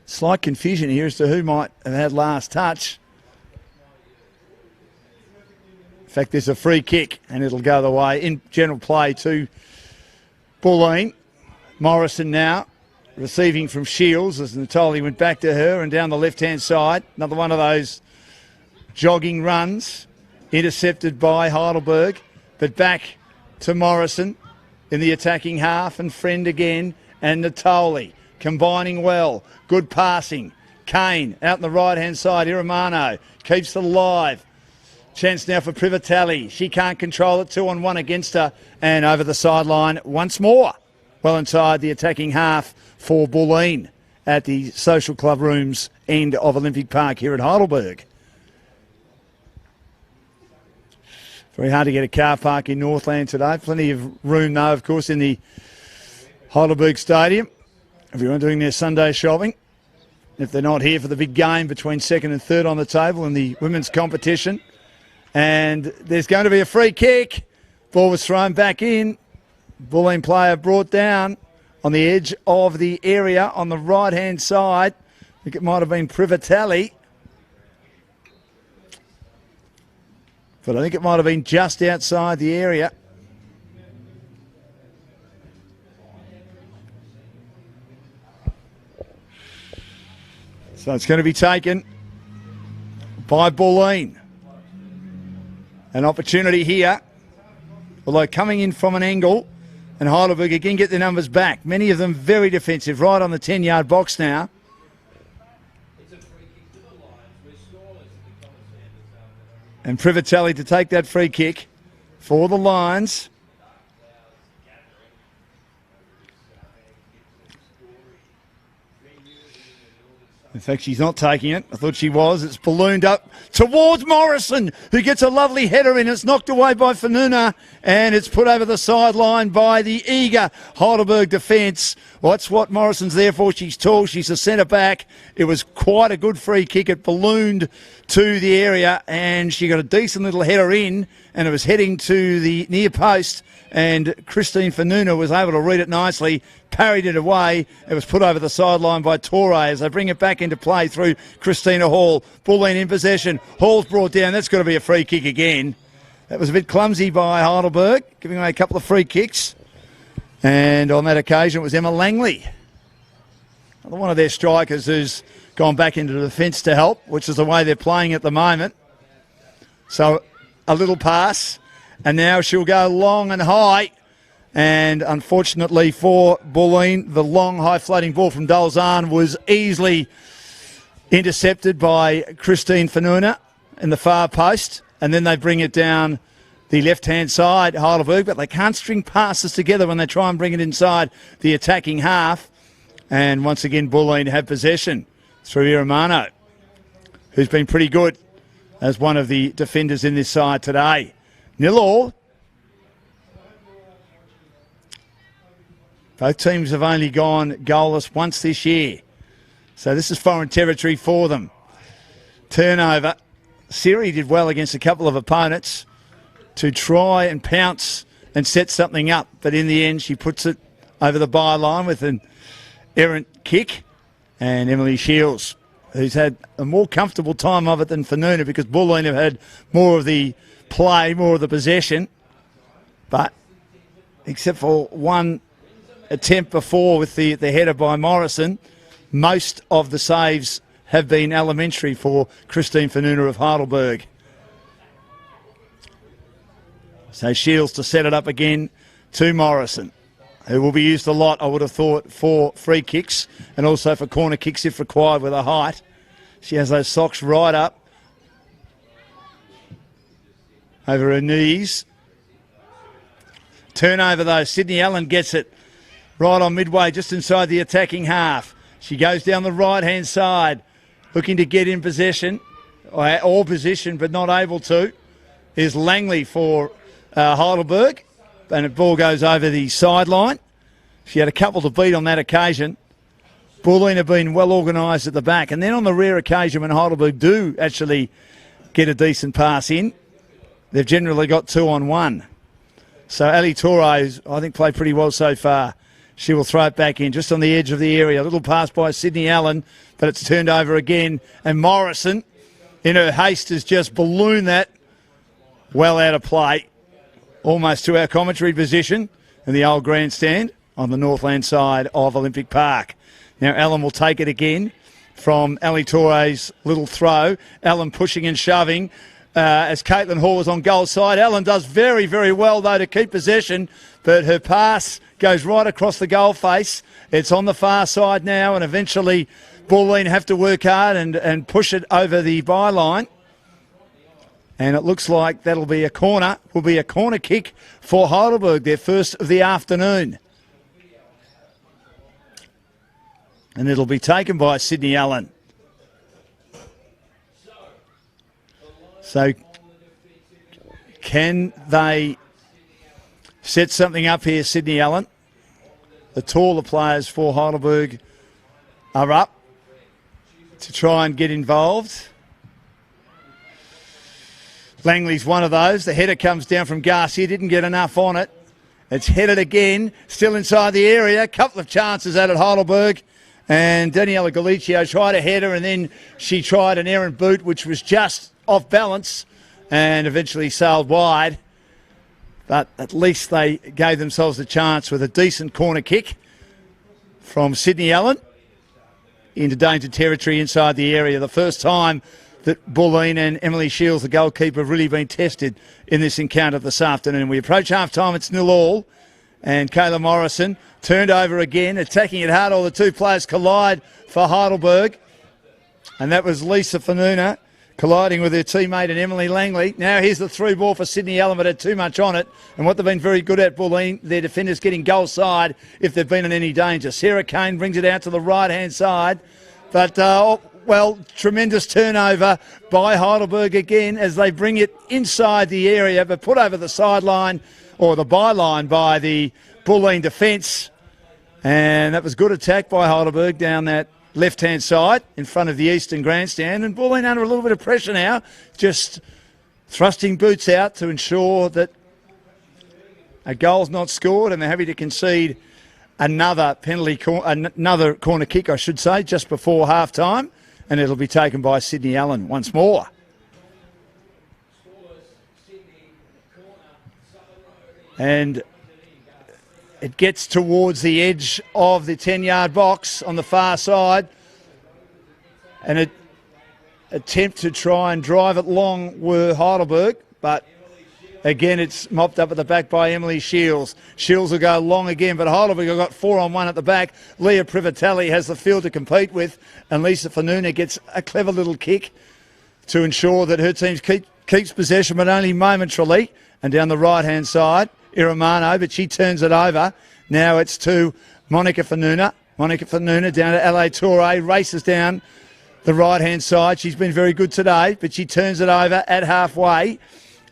Slight confusion here as to who might have had last touch. In fact, there's a free kick and it'll go the way in general play to Bulleen. Morrison now receiving from Shields as Natali went back to her and down the left-hand side. Another one of those jogging runs intercepted by Heidelberg, but back to Morrison in the attacking half, and Friend again, and Natali combining well. Good passing. Kane out on the right-hand side. Iramano keeps it alive. Chance now for Privatelli. She can't control it. 2-on-1 against her, and over the sideline once more. Well inside the attacking half for Bulleen at the Social Club Rooms end of Olympic Park here at Heidelberg. Very hard to get a car park in Northland today. Plenty of room, though, of course, in the Heidelberg Stadium. Everyone doing their Sunday shopping. If they're not here for the big game between second and third on the table in the women's competition. And there's going to be a free kick. Ball was thrown back in. Bulleen player brought down on the edge of the area on the right-hand side. I think it might have been Privatelli. But I think it might have been just outside the area. So it's going to be taken by Bulleen. An opportunity here, although coming in from an angle, and Heidelberg again get their numbers back. Many of them very defensive, right on the 10-yard box now. And Privatelli to take that free kick for the Lions. In fact, she's not taking it. I thought she was. It's ballooned up towards Morrison, who gets a lovely header in. It's knocked away by Fanuna, and it's put over the sideline by the eager Heidelberg defence. Well, that's what Morrison's there for. She's tall. She's a centre-back. It was quite a good free kick. It ballooned to the area, and she got a decent little header in, and it was heading to the near post, and Christine Fanuna was able to read it nicely, parried it away. It was put over the sideline by Torre as they bring it back into play through Christina Hall. Bulleen in possession. Hall's brought down. That's got to be a free kick again. That was a bit clumsy by Heidelberg, giving away a couple of free kicks. And on that occasion, it was Emma Langley, another one of their strikers who's gone back into the defence to help, which is the way they're playing at the moment. So a little pass, and now she'll go long and high. And unfortunately for Bulleen, the long, high-floating ball from Dolzahn was easily intercepted by Christine Fanuna in the far post. And then they bring it down the left-hand side, Heidelberg, but they can't string passes together when they try and bring it inside the attacking half. And once again, Bulleen have possession through Iramano, who's been pretty good as one of the defenders in this side today. 0-0. Both teams have only gone goalless once this year. So this is foreign territory for them. Turnover. Siri did well against a couple of opponents to try and pounce and set something up. But in the end, she puts it over the byline with an errant kick. And Emily Shields, who's had a more comfortable time of it than Fanuna because Bulleen have had more of the play, more of the possession. But except for one attempt before with the header by Morrison, most of the saves have been elementary for Christine Fanuna of Heidelberg. So Shields to set it up again to Morrison, who will be used a lot, I would have thought, for free kicks and also for corner kicks if required with her height. She has those socks right up over her knees. Turnover though, Sydney Allen gets it right on midway, just inside the attacking half. She goes down the right-hand side, looking to get in possession, or position, but not able to, is Langley for Heidelberg. And the ball goes over the sideline. She had a couple to beat on that occasion. Bulleen have been well organised at the back. And then on the rare occasion when Heidelberg do actually get a decent pass in, they've generally got 2-on-1. So Ali Torres, I think, played pretty well so far. She will throw it back in, just on the edge of the area. A little pass by Sydney Allen, but it's turned over again. And Morrison, in her haste, has just ballooned that well out of play, almost to our commentary position in the old grandstand on the Northland side of Olympic Park. Now Allen will take it again from Ali Torres' little throw. Allen pushing and shoving as Caitlin Hall is on goal side. Allen does very, very well, though, to keep possession, but her pass goes right across the goal face. It's on the far side now, and eventually Bulleen have to work hard and push it over the byline. And it looks like that'll be a corner. Will be a corner kick for Heidelberg, their first of the afternoon. And it'll be taken by Sydney Allen. So can they set something up here, Sydney Allen? The taller players for Heidelberg are up to try and get involved. Langley's one of those. The header comes down from Garcia, didn't get enough on it. It's headed again, still inside the area. A couple of chances out at Heidelberg. And Daniela Galicio tried a header and then she tried an errant boot, which was just off balance and eventually sailed wide. But at least they gave themselves a chance with a decent corner kick from Sydney Allen into danger territory inside the area. The first time that Bulleen and Emily Shields, the goalkeeper, have really been tested in this encounter this afternoon. We approach half-time, it's 0-0. And Kayla Morrison turned over again, attacking it hard. All the two players collide for Heidelberg. And that was Lisa Fanuna colliding with her teammate and Emily Langley. Now here's the through ball for Sydney Allen, but had too much on it. And what they've been very good at, Bulleen, their defenders getting goal side if they've been in any danger. Sarah Kane brings it out to the right-hand side. But, well, tremendous turnover by Heidelberg again as they bring it inside the area, but put over the sideline or the byline by the Bulleen defence. And that was good attack by Heidelberg down that left-hand side in front of the Eastern Grandstand. And Bulleen under a little bit of pressure now, just thrusting boots out to ensure that a goal's not scored, and they're happy to concede another another corner kick, I should say, just before half-time. And it'll be taken by Sydney Allen once more. And it gets towards the edge of the 10-yard box on the far side. an attempt to try and drive it long were Heidelberg, but again it's mopped up at the back by Emily Shields. Shields will go long again, but Heidelberg have got 4-on-1 at the back. Leah Privatelli has the field to compete with, and Lisa Fanuna gets a clever little kick to ensure that her team keeps possession, but only momentarily. And down the right-hand side, Iramano, but she turns it over. Now it's to Monica Fanuna. Monica Fanuna down to LA Torre, races down the right-hand side. She's been very good today, but she turns it over at halfway.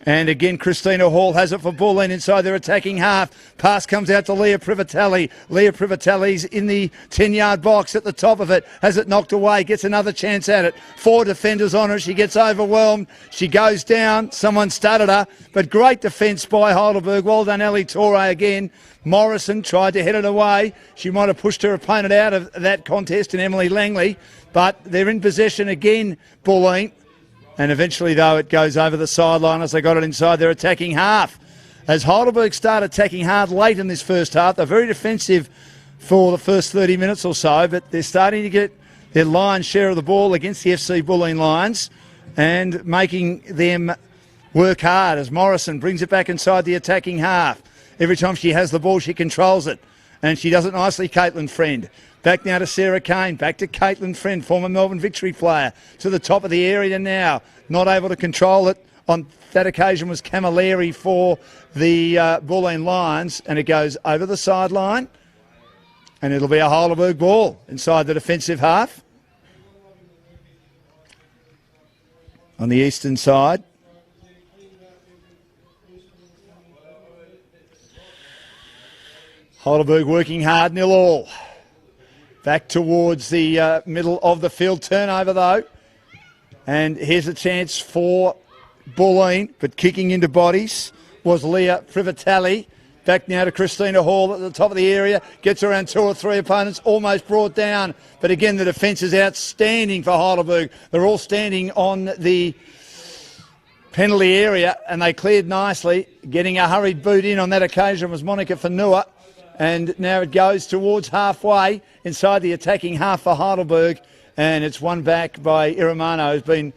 And again, Christina Hall has it for Bulleen inside their attacking half. Pass comes out to Leah Privatelli. Leah Privatelli's in the 10-yard box at the top of it. Has it knocked away. Gets another chance at it. 4 defenders on her. She gets overwhelmed. She goes down. Someone studded her. But great defence by Heidelberg. Well done, Ellie Torre again. Morrison tried to head it away. She might have pushed her opponent out of that contest in Emily Langley. But they're in possession again, Bulleen. And eventually, though, it goes over the sideline as they got it inside their attacking half. As Heidelberg start attacking hard late in this first half, they're very defensive for the first 30 minutes or so, but they're starting to get their lion's share of the ball against the FC Bulleen Lions and making them work hard as Morrison brings it back inside the attacking half. Every time she has the ball, she controls it. And she does it nicely, Caitlin Friend. Back now to Sarah Kane, back to Caitlin Friend, former Melbourne Victory player, to the top of the area now. Not able to control it. On that occasion was Camilleri for the Bulleen Lions, and it goes over the sideline, and it'll be a Heidelberg ball inside the defensive half. On the eastern side. Heidelberg working hard, 0-0. Back towards the middle of the field. Turnover, though. And here's a chance for Bulleen, but kicking into bodies was Leah Privatelli. Back now to Christina Hall at the top of the area. Gets around 2 or 3 opponents, almost brought down. But again, the defence is outstanding for Heidelberg. They're all standing on the penalty area, and they cleared nicely. Getting a hurried boot in on that occasion was Monica Fanua. And now it goes towards halfway inside the attacking half for Heidelberg. And it's won back by Iramano, who's been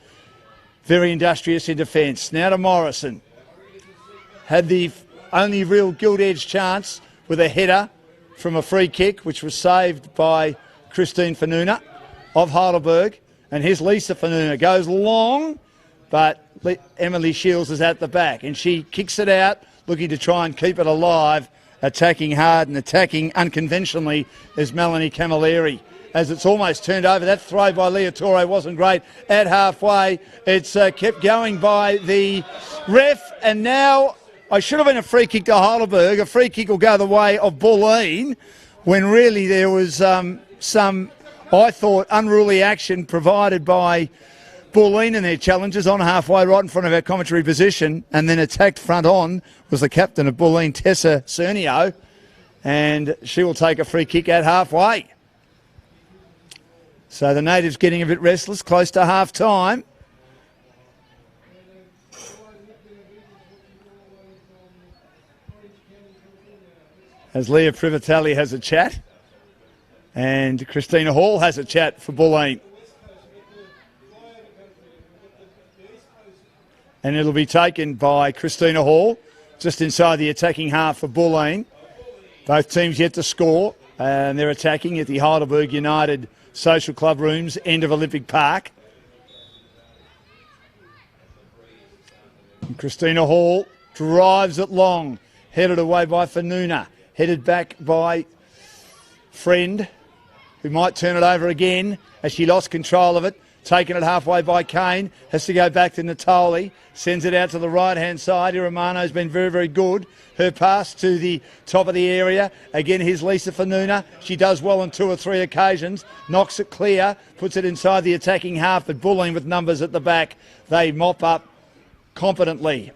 very industrious in defence. Now to Morrison. Had the only real gilt-edged chance with a header from a free kick, which was saved by Christine Fanuna of Heidelberg. And here's Lisa Fanuna. Goes long, but Emily Shields is at the back. And she kicks it out, looking to try and keep it alive. Attacking hard and attacking unconventionally is Melanie Camilleri. As it's almost turned over. That throw by Leah Torre wasn't great. At halfway, it's kept going by the ref. And now, I should have been a free kick to Heidelberg. A free kick will go the way of Bulleen, when really there was some, I thought, unruly action provided by Bulleen in their challenges on halfway, right in front of our commentary position, and then attacked front on was the captain of Bulleen, Tessa Cernio, and she will take a free kick at halfway. So the natives getting a bit restless, close to half time. As Leah Privatelli has a chat, and Christina Hall has a chat for Bulleen. And it'll be taken by Christina Hall, just inside the attacking half for Bulleen. Both teams yet to score, and they're attacking at the Heidelberg United Social Club Rooms, end of Olympic Park. And Christina Hall drives it long, headed away by Fanuna, headed back by Friend, who might turn it over again as she lost control of it. Taken it halfway by Kane, has to go back to Natoli, sends it out to the right-hand side. Iramano's been very, very good. Her pass to the top of the area. Again, here's Lisa Fanuna. She does well on 2 or 3 occasions. Knocks it clear, puts it inside the attacking half, but Bulleen with numbers at the back. They mop up competently.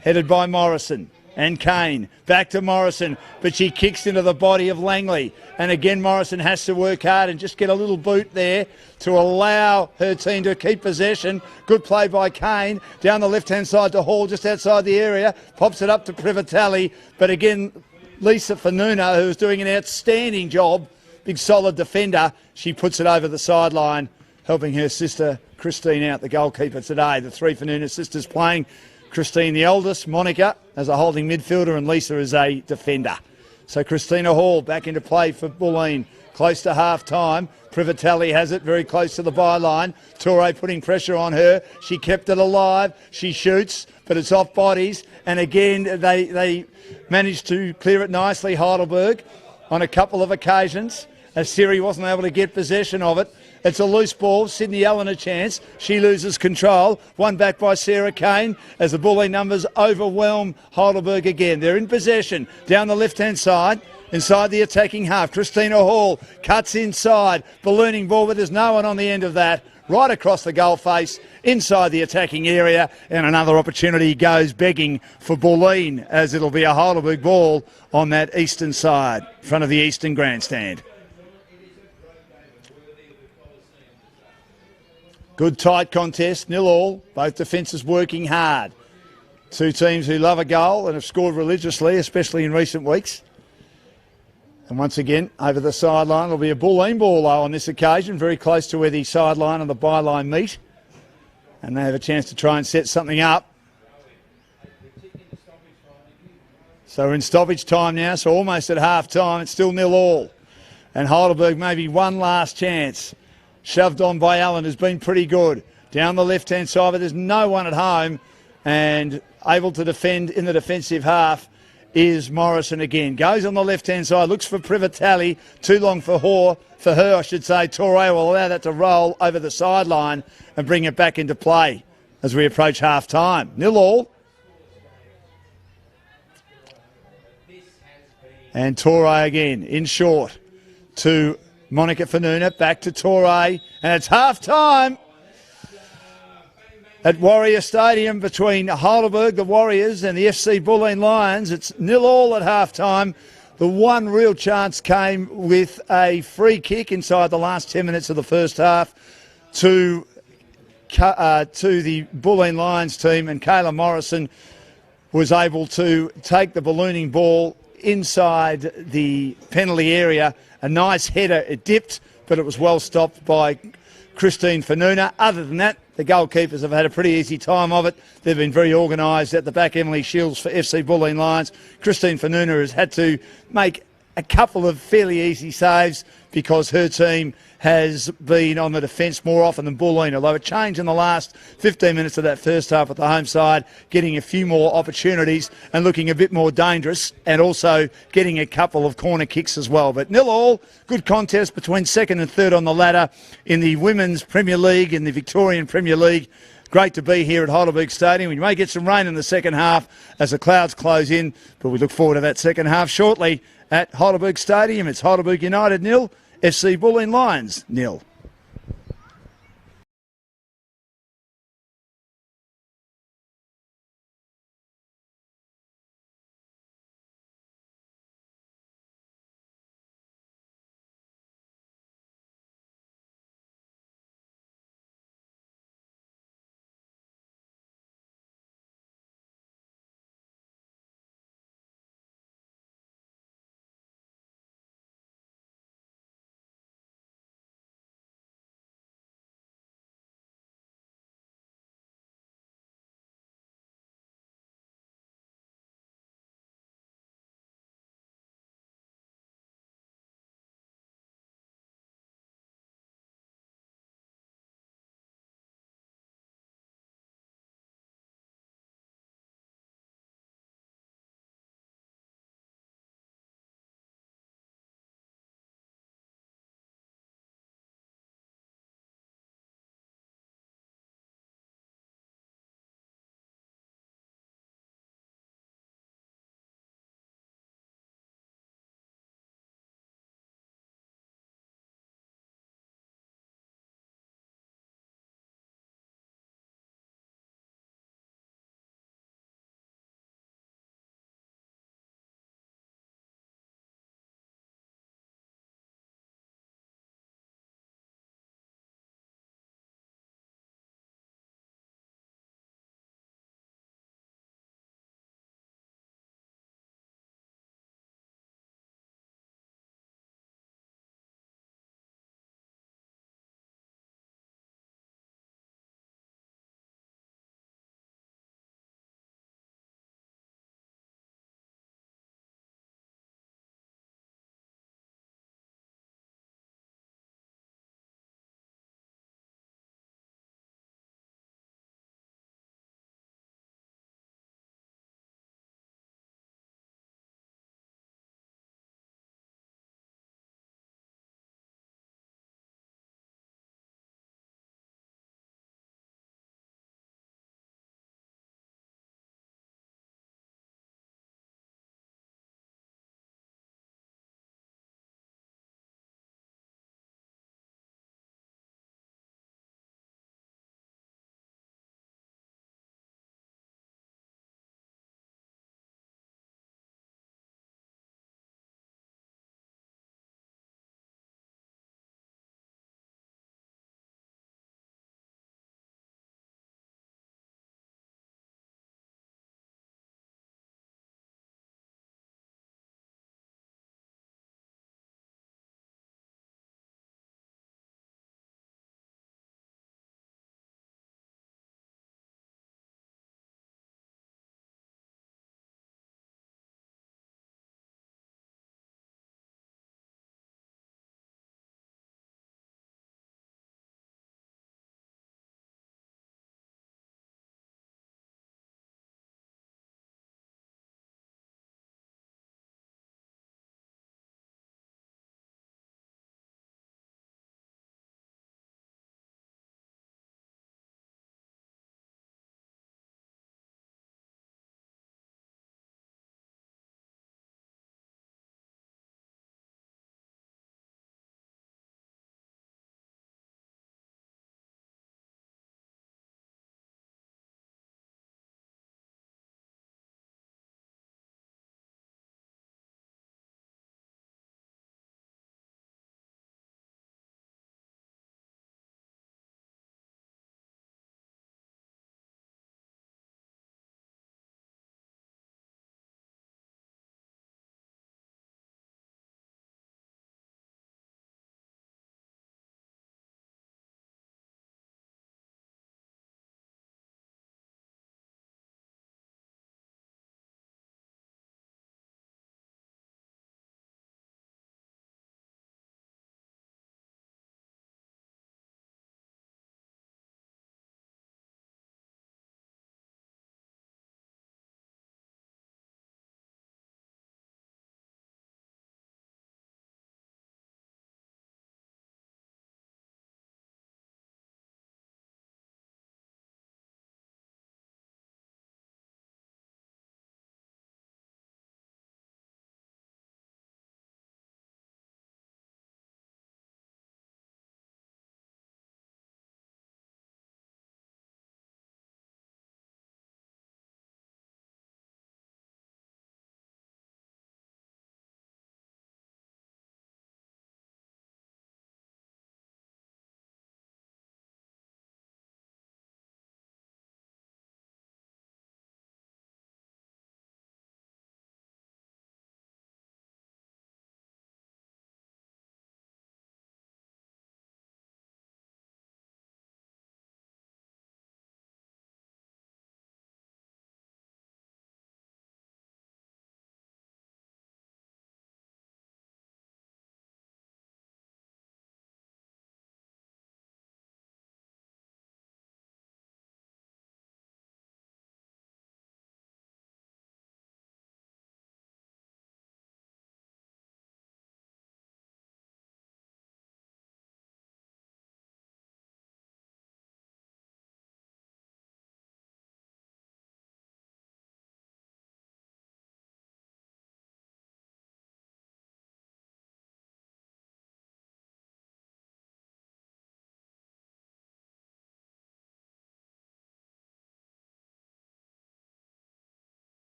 Headed by Morrison. And Kane, back to Morrison, but she kicks into the body of Langley. And again, Morrison has to work hard and just get a little boot there to allow her team to keep possession. Good play by Kane, down the left-hand side to Hall, just outside the area. Pops it up to Privatelli, but again, Lisa Fanuna, who's doing an outstanding job, big solid defender, she puts it over the sideline helping her sister Christine out, the goalkeeper today. The three Fanuna sisters playing. Christine the eldest, Monica as a holding midfielder, and Lisa as a defender. So Christina Hall back into play for Bulleen. Close to half-time. Privatelli has it very close to the byline. Torre putting pressure on her. She kept it alive. She shoots, but it's off bodies. And again, they managed to clear it nicely, Heidelberg, on a couple of occasions. As Siri wasn't able to get possession of it. It's a loose ball. Sydney Allen a chance. She loses control. One back by Sarah Kane as the Bulleen numbers overwhelm Heidelberg again. They're in possession down the left-hand side. Inside the attacking half, Christina Hall cuts inside. Ballooning ball, but there's no one on the end of that. Right across the goal face, inside the attacking area. And another opportunity goes begging for Bulleen, as it'll be a Heidelberg ball on that eastern side, in front of the eastern grandstand. Good tight contest, 0-0. Both defences working hard. Two teams who love a goal and have scored religiously, especially in recent weeks. And once again, over the sideline, it'll be a Bulleen ball though on this occasion, very close to where the sideline and the byline meet. And they have a chance to try and set something up. So we're in stoppage time now, so almost at half time. It's still 0-0. And Heidelberg maybe one last chance. Shoved on by Allen has been pretty good. Down the left-hand side, but there's no one at home. And able to defend in the defensive half is Morrison again. Goes on the left-hand side, looks for Privatelli. Too long for her, I should say. Torre will allow that to roll over the sideline and bring it back into play as we approach half-time. 0-0. And Torre again, in short, to Monica Fanuna, back to Torre, and it's half-time at Warrior Stadium between Heidelberg, the Warriors, and the FC Bulleen Lions. It's 0-0 at half-time. The one real chance came with a free kick inside the last 10 minutes of the first half to the Bulleen Lions team, and Kayla Morrison was able to take the ballooning ball inside the penalty area. A nice header. It dipped, but it was well stopped by Christine Fanuna. Other than that, the goalkeepers have had a pretty easy time of it. They've been very organised at the back. Emily Shields for FC Bulleen Lions. Christine Fanuna has had to make a couple of fairly easy saves because her team has been on the defence more often than Bulleen, although it changed in the last 15 minutes of that first half at the home side, getting a few more opportunities and looking a bit more dangerous, and also getting a couple of corner kicks as well. But 0-0, good contest between second and third on the ladder in the Women's Premier League and the Victorian Premier League. Great to be here at Heidelberg Stadium. We may get some rain in the second half as the clouds close in, but we look forward to that second half shortly at Heidelberg Stadium. It's Heidelberg United 0, FC Bulleen Lions 0.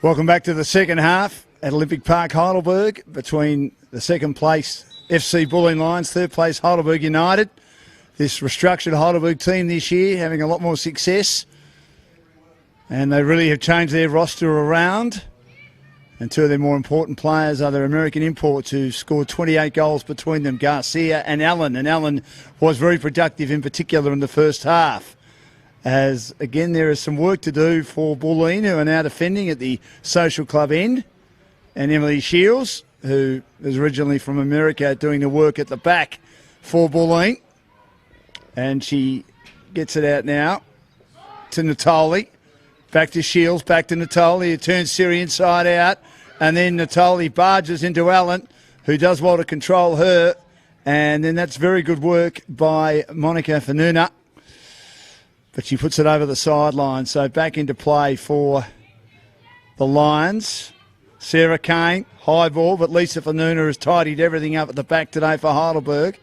Welcome back to the second half at Olympic Park, Heidelberg, between the second place FC Bulleen Lions, third place Heidelberg United. This restructured Heidelberg team this year having a lot more success, and they really have changed their roster around. And two of their more important players are their American imports who scored 28 goals between them, Garcia and Allen. And Allen was very productive in particular in the first half. As, again, there is some work to do for Bulleen, who are now defending at the social club end. And Emily Shields, who is originally from America, doing the work at the back for Bulleen. And she gets it out now to Natali. Back to Shields, back to Natali, who turns Siri inside out. And then Natali barges into Allen, who does well to control her. And then that's very good work by Monica Fanuna. But she puts it over the sideline. So back into play for the Lions. Sarah Kane, high ball, but Lisa Fanuna has tidied everything up at the back today for Heidelberg.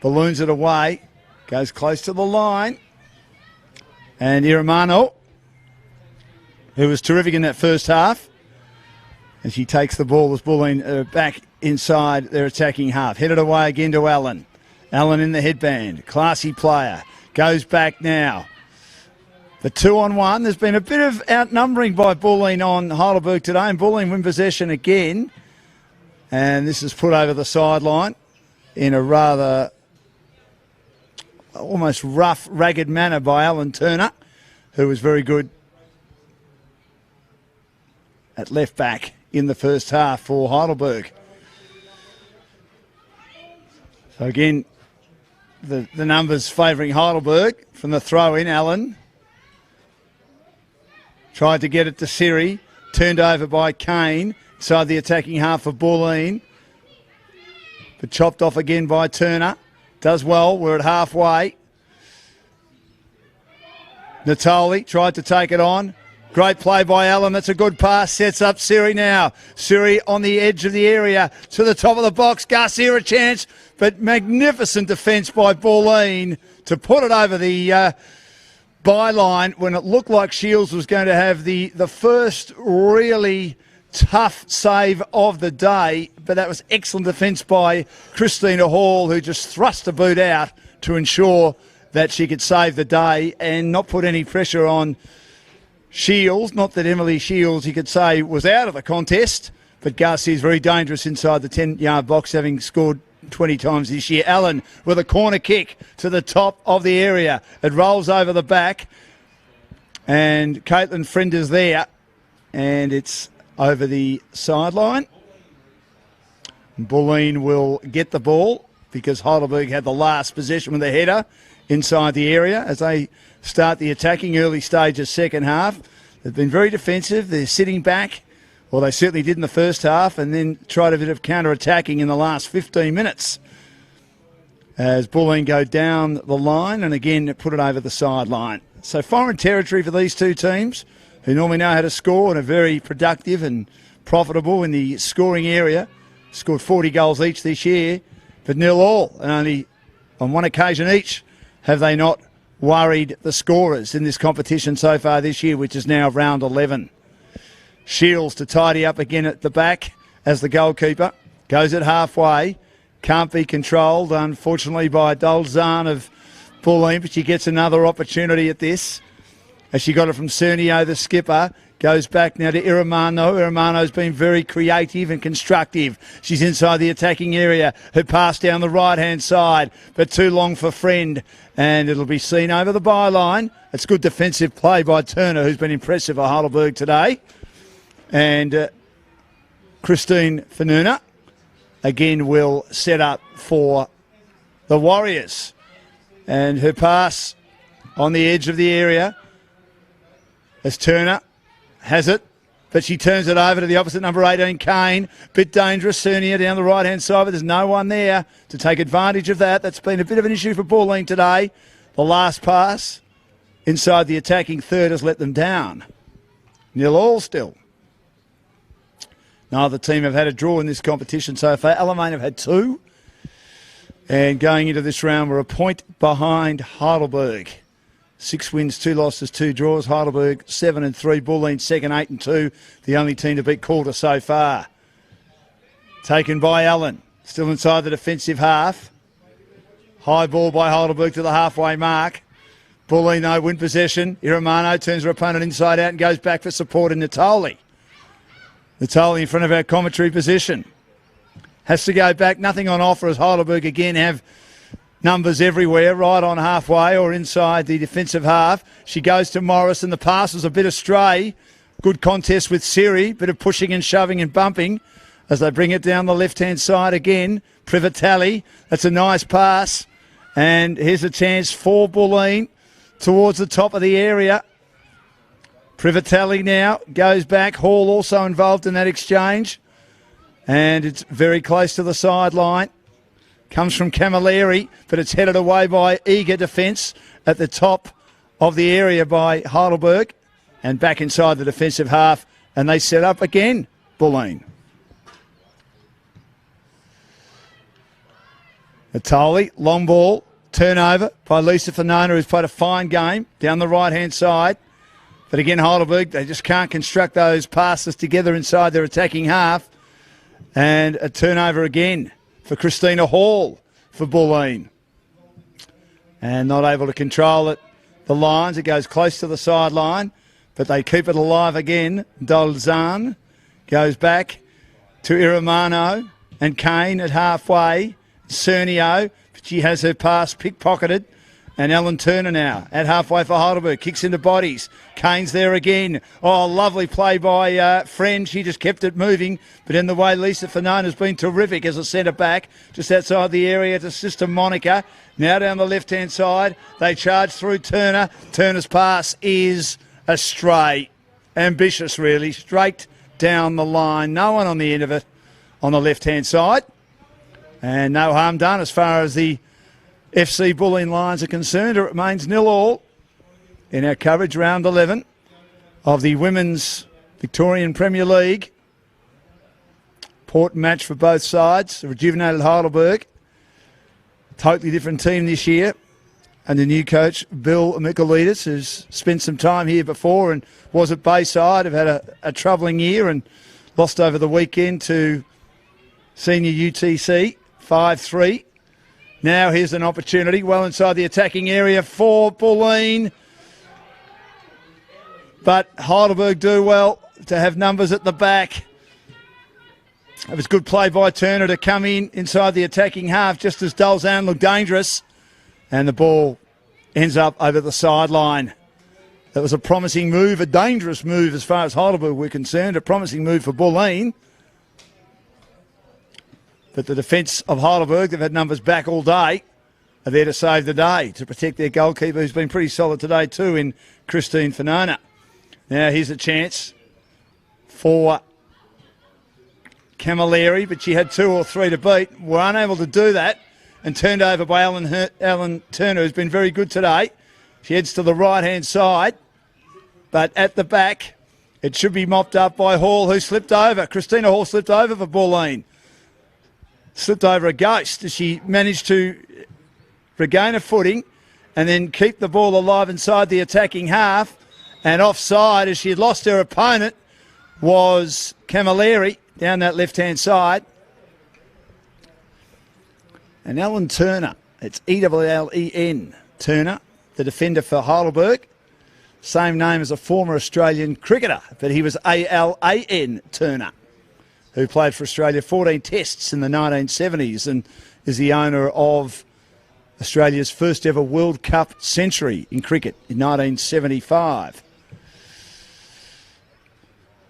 Balloons it away. Goes close to the line. And Iramano, who was terrific in that first half. And she takes the ball as Bulleen back inside their attacking half. Headed away again to Allen. Allen in the headband. Classy player. Goes back now. The 2-on-1. There's been a bit of outnumbering by Bulleen on Heidelberg today. And Bulleen win possession again. And this is put over the sideline in a rather almost rough, ragged manner by Alan Turner, who was very good at left back in the first half for Heidelberg. So again, the numbers favouring Heidelberg from the throw-in. Allen tried to get it to Siri, turned over by Kane, inside the attacking half of Bulleen, but chopped off again by Turner. Does well, we're at halfway. Natali tried to take it on. Great play by Allen. That's a good pass. Sets up Siri now. Siri on the edge of the area to the top of the box. Garcia a chance, but magnificent defence by Bulleen to put it over the byline when it looked like Shields was going to have the first really tough save of the day. But that was excellent defence by Christina Hall, who just thrust the boot out to ensure that she could save the day and not put any pressure on Shields. Not that Emily Shields, you could say, was out of the contest, but Garcia is very dangerous inside the 10-yard box, having scored 20 times this year. Allen with a corner kick to the top of the area. It rolls over the back, and Caitlin Friend is there, and it's over the sideline. Bulleen will get the ball because Heidelberg had the last possession with the header inside the area as they start the attacking early stages second half. They've been very defensive. They're sitting back, or they certainly did in the first half, and then tried a bit of counter-attacking in the last 15 minutes as Bulleen go down the line and again put it over the sideline. So foreign territory for these two teams who normally know how to score and are very productive and profitable in the scoring area. Scored 40 goals each this year, but 0-0, and only on one occasion each have they not worried the scorers in this competition so far this year, which is now round 11. Shields to tidy up again at the back as the goalkeeper. Goes at halfway. Can't be controlled, unfortunately, by Dolzan of Bulleen, but she gets another opportunity at this. As she got it from Cernio, the skipper. Goes back now to Iramano. Iramano's been very creative and constructive. She's inside the attacking area. Her pass down the right-hand side, but too long for Friend. And it'll be seen over the byline. It's good defensive play by Turner, who's been impressive at Heidelberg today. And Christine Fanuna, again, will set up for the Warriors. And her pass on the edge of the area as Turner has it, but she turns it over to the opposite number 18, Kane. Bit dangerous, Cernia down the right-hand side, but there's no one there to take advantage of that. That's been a bit of an issue for Bulleen today. The last pass inside the attacking third has let them down. 0-0 still. Neither team have had a draw in this competition so far. Alamein have had 2. And going into this round, we're a point behind Heidelberg. 6 wins, 2 losses, 2 draws. Heidelberg 7-3. Bulleen second, 8-2. The only team to beat Calder so far. Taken by Allen. Still inside the defensive half. High ball by Heidelberg to the halfway mark. Bulleen, though, win possession. Iramano turns her opponent inside out and goes back for support in Natoli. Natoli in front of our commentary position. Has to go back. Nothing on offer as Heidelberg again have numbers everywhere, right on halfway or inside the defensive half. She goes to Morris and the pass was a bit astray. Good contest with Siri. Bit of pushing and shoving and bumping as they bring it down the left-hand side again. Privatelli. That's a nice pass. And here's a chance for Bulleen towards the top of the area. Privatelli now goes back. Hall also involved in that exchange. And it's very close to the sideline. Comes from Camilleri, but it's headed away by eager defence at the top of the area by Heidelberg. And back inside the defensive half. And they set up again, Bulleen. Natoli, long ball, turnover by Lisa Fernanda, who's played a fine game down the right-hand side. But again, Heidelberg, they just can't construct those passes together inside their attacking half. And a turnover again for Christina Hall for Bulleen. And not able to control it. The lines, it goes close to the sideline, but they keep it alive again. Dolzan goes back to Iramano and Kane at halfway. Cernio, she has her pass pickpocketed. And Ellen Turner now at halfway for Heidelberg. Kicks into bodies. Kane's there again. Oh, lovely play by Friend. She just kept it moving. But in the way, Lisa Fernanda's been terrific as a centre-back. Just outside the area to Sister Monica. Now down the left-hand side. They charge through Turner. Turner's pass is astray. Ambitious, really. Straight down the line. No one on the end of it on the left-hand side. And no harm done as far as the FC Bulleen Lions are concerned. It remains 0-0 in our coverage, round 11 of the Women's Victorian Premier League. Important match for both sides. The rejuvenated Heidelberg. Totally different team this year. And the new coach, Bill Michaelidis, who's spent some time here before and was at Bayside. Have had a troubling year and lost over the weekend to senior UTC 5-3. Now here's an opportunity well inside the attacking area for Bulleen. But Heidelberg do well to have numbers at the back. It was good play by Turner to come in inside the attacking half just as Dolzan looked dangerous. And the ball ends up over the sideline. That was a promising move, a dangerous move as far as Heidelberg were concerned. A promising move for Bulleen. But the defence of Heidelberg, they've had numbers back all day, are there to save the day, to protect their goalkeeper, who's been pretty solid today too in Christine Fernana. Now here's a chance for Camilleri, but she had 2 or 3 to beat. Were unable to do that and turned over by Ellen Turner, who's been very good today. She heads to the right-hand side, but at the back, it should be mopped up by Hall, who slipped over. Christina Hall slipped over for Bulleen. Slipped over a ghost as she managed to regain a footing and then keep the ball alive inside the attacking half. And offside, as she had lost her opponent, was Camilleri down that left-hand side. And Ellen Turner, it's E-L-L-E-N, Turner, the defender for Heidelberg. Same name as a former Australian cricketer, but he was A-L-A-N Turner, who played for Australia 14 tests in the 1970s and is the owner of Australia's first ever World Cup century in cricket in 1975.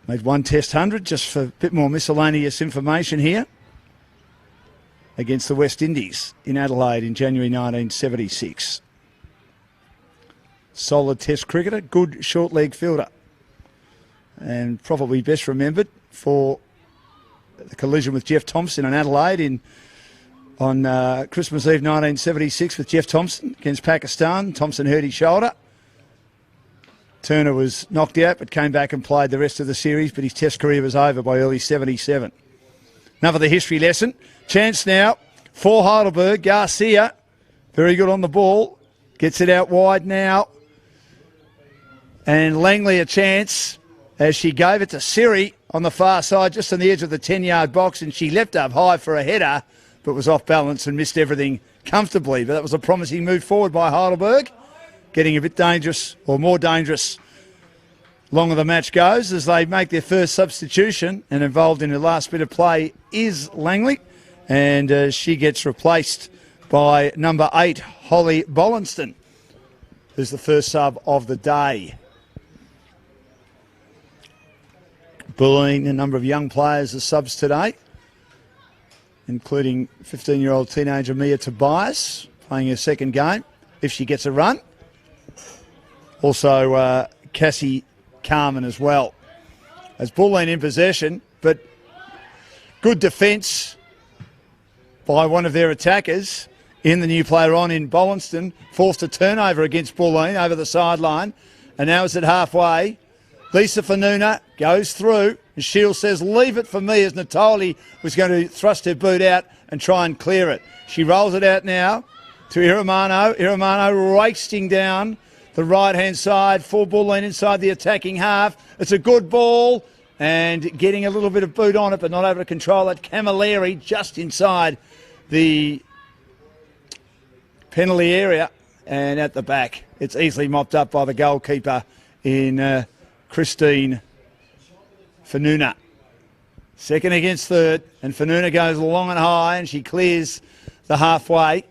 Made 1 test 100, just for a bit more miscellaneous information here, against the West Indies in Adelaide in January 1976. Solid test cricketer, good short leg fielder, and probably best remembered for the collision with Jeff Thompson in Adelaide on Christmas Eve 1976 with Jeff Thompson against Pakistan. Thompson hurt his shoulder. Turner was knocked out but came back and played the rest of the series, but his test career was over by early 77. Enough of the history lesson. Chance now for Heidelberg. Garcia, very good on the ball. Gets it out wide now And Langley a chance as she gave it to Siri on the far side, just on the edge of the 10-yard box, and she leapt up high for a header, but was off balance and missed everything comfortably. But that was a promising move forward by Heidelberg, getting a bit dangerous, or more dangerous, longer the match goes, as they make their first substitution, and involved in the last bit of play is Langley, and she gets replaced by number 8, Holly Bollinston, who's the first sub of the day. Bulleen, a number of young players as subs today, including 15-year-old teenager Mia Tobias, playing her second game, if she gets a run. Also, Cassie Carmen as well. As Bulleen in possession, but good defence by one of their attackers in the new player on in Bollinston, forced a turnover against Bulleen over the sideline, and now it's at halfway. Lisa Fanuna goes through, and Shields says, leave it for me, as Natali was going to thrust her boot out and try and clear it. She rolls it out now to Iramano. Iramano racing down the right-hand side for Bulleen inside the attacking half. It's a good ball, and getting a little bit of boot on it, but not able to control it. Camilleri just inside the penalty area, and at the back. It's easily mopped up by the goalkeeper in Christine Fanuna. Second against third, and Fanuna goes long and high, and she clears the halfway.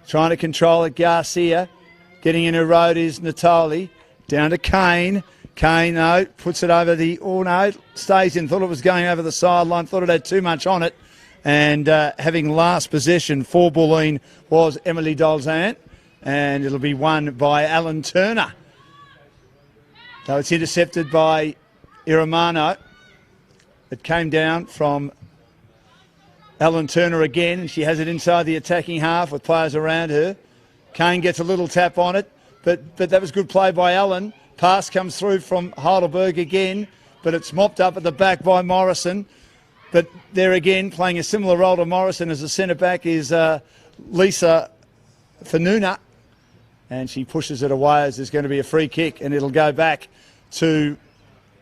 Trying to control it, Garcia. Getting in her road is Natali. Down to Kane. Kane, no, puts it over the... Oh, no, stays in. Thought it was going over the sideline. Thought it had too much on it. And having last possession for Bulleen was Emily Dolzant. And it'll be won by Alan Turner. So it's intercepted by Iramano. It came down from Alan Turner again, and she has it inside the attacking half with players around her. Kane gets a little tap on it, but that was good play by Alan. Pass comes through from Heidelberg again, but it's mopped up at the back by Morrison. But there again, playing a similar role to Morrison as a centre-back is Lisa Fanuna. And she pushes it away as there's going to be a free kick, and it'll go back to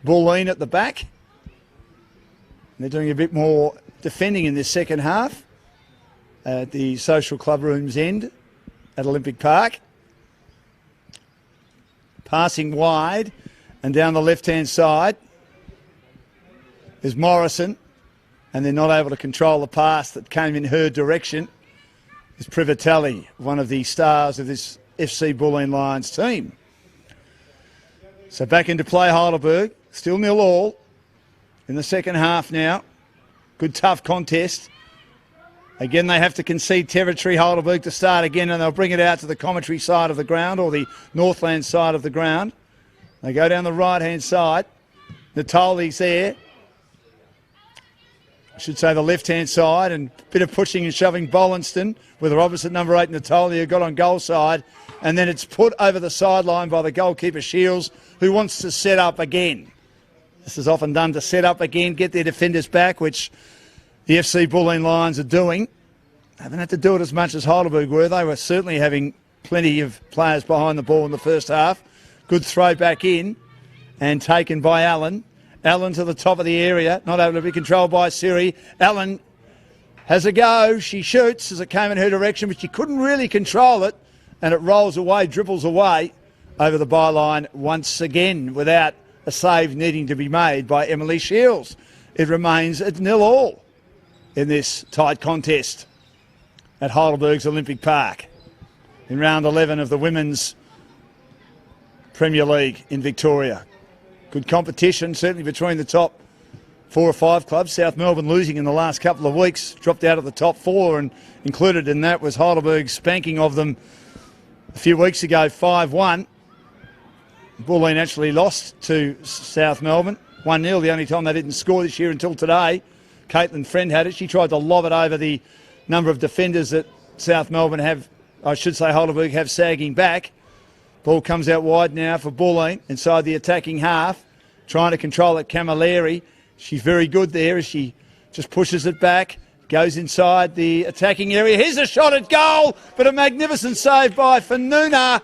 Bulleen at the back. And they're doing a bit more defending in this second half at the social club room's end at Olympic Park. Passing wide, and down the left-hand side is Morrison, and they're not able to control the pass that came in her direction. Is Privatelli, one of the stars of this FC Bulleen Lions team. So back into play, Heidelberg, still 0-0 in the second half now. Good tough contest. Again, they have to concede territory, Heidelberg, to start again, and they'll bring it out to the commentary side of the ground, or the Northland side of the ground. They go down the right-hand side. Natali's there. I should say the left-hand side, and a bit of pushing and shoving Bollinston with her opposite number 8, Natalia, got on goal side. And then it's put over the sideline by the goalkeeper, Shields, who wants to set up again. This is often done to set up again, get their defenders back, which the FC Bulleen Lions are doing. They haven't had to do it as much as Heidelberg were. They were certainly having plenty of players behind the ball in the first half. Good throw back in, and taken by Allen. Allen to the top of the area, not able to be controlled by Siri. Allen has a go. She shoots as it came in her direction, but she couldn't really control it. And it rolls away, dribbles away over the byline once again without a save needing to be made by Emily Shields. It remains at 0-0 in this tight contest at Heidelberg's Olympic Park in round 11 of the Women's Premier League in Victoria. Good competition, certainly between the top 4 or 5 clubs. South Melbourne losing in the last couple of weeks, dropped out of the top 4, and included in that was Heidelberg's spanking of them a few weeks ago, 5-1. Bulleen actually lost to South Melbourne, 1-0, the only time they didn't score this year until today. Caitlin Friend had it. She tried to lob it over the number of defenders that South Melbourne have, I should say Heidelberg have, sagging back. Ball comes out wide now for Bulleen inside the attacking half, trying to control it, Camilleri. She's very good there as she just pushes it back. Goes inside the attacking area. Here's a shot at goal, but a magnificent save by Fanuna.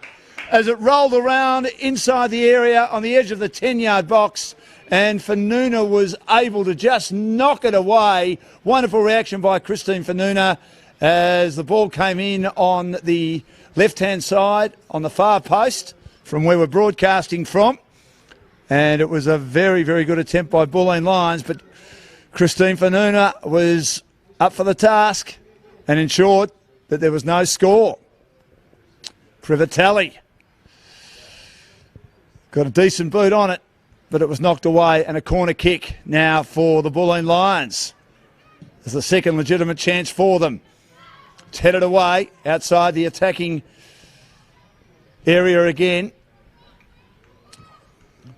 as it rolled around inside the area on the edge of the 10-yard box, and Fanuna was able to just knock it away. Wonderful reaction by Christine Fanuna as the ball came in on the left-hand side on the far post from where we're broadcasting from. And it was a very, very good attempt by Bulleen Lions, but Christine Fanuna was up for the task and ensured that there was no score. Privatelli got a decent boot on it, but it was knocked away, and a corner kick now for the Bulleen Lions. It's the second legitimate chance for them. It's headed away outside the attacking area again.